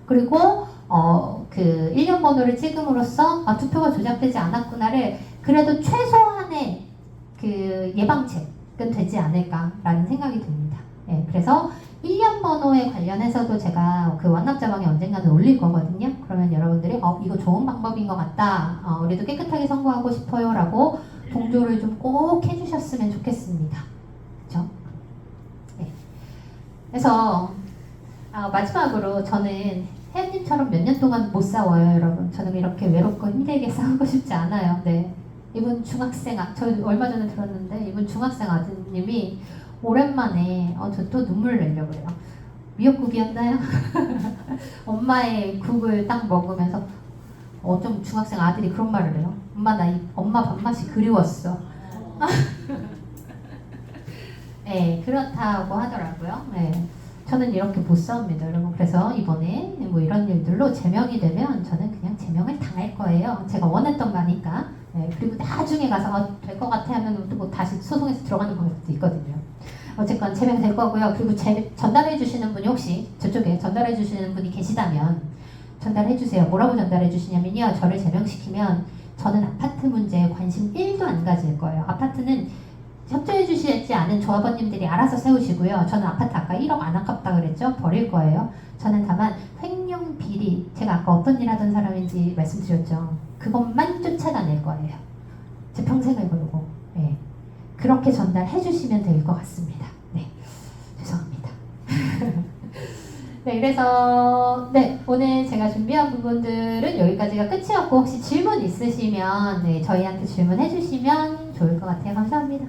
그리고 1년 번호를 찍음으로써 투표가 조작되지 않았구나를 그래도 최소한의 예방책은 되지 않을까라는 생각이 듭니다. 예, 그래서 1년 번호에 관련해서도 제가 완납자방에 언젠가는 올릴 거거든요. 그러면 여러분들이 이거 좋은 방법인 것 같다. 우리도 깨끗하게 선거하고 싶어요 라고 동조를 좀 꼭 해주셨으면 좋겠습니다. 그렇죠? 네. 그래서 마지막으로 저는 혜연님처럼 몇 년 동안 못 싸워요, 여러분. 저는 이렇게 외롭고 힘들게 싸우고 싶지 않아요. 네. 이분 중학생, 저 얼마 전에 들었는데 이분 중학생 아드님이 오랜만에 저 또 눈물을 내려고 그래요. 미역국이었나요? 엄마의 국을 딱 먹으면서 좀 중학생 아들이 그런 말을 해요. 엄마 나 엄마 밥맛이 그리웠어. 네, 그렇다고 하더라고요. 네. 저는 이렇게 못 싸웁니다, 여러분. 그래서 이번에 이런 일들로 제명이 되면 저는 그냥 제명을 당할 거예요. 제가 원했던 거니까. 네, 그리고 나중에 가서 될 것 같아 하면 또 다시 소송에서 들어가는 방법도 있거든요. 어쨌건 제명될 거고요. 그리고 전달해 주시는 분이 혹시 저쪽에 전달해 주시는 분이 계시다면 전달해 주세요. 뭐라고 전달해 주시냐면요. 저를 제명시키면 저는 아파트 문제에 관심 1도 안 가질 거예요. 아파트는 협조해 주시지 않은 조합원님들이 알아서 세우시고요. 저는 아파트 아까 1억 안 아깝다 그랬죠? 버릴 거예요. 저는 다만 횡령 비리, 제가 아까 어떤 일 하던 사람인지 말씀드렸죠. 그것만 쫓아다닐 거예요. 제 평생을 걸고. 네. 그렇게 전달해 주시면 될 것 같습니다. 네, 죄송합니다. 네, 그래서 오늘 제가 준비한 부분들은 여기까지가 끝이었고, 혹시 질문 있으시면 저희한테 질문해 주시면 좋을 것 같아요. 감사합니다.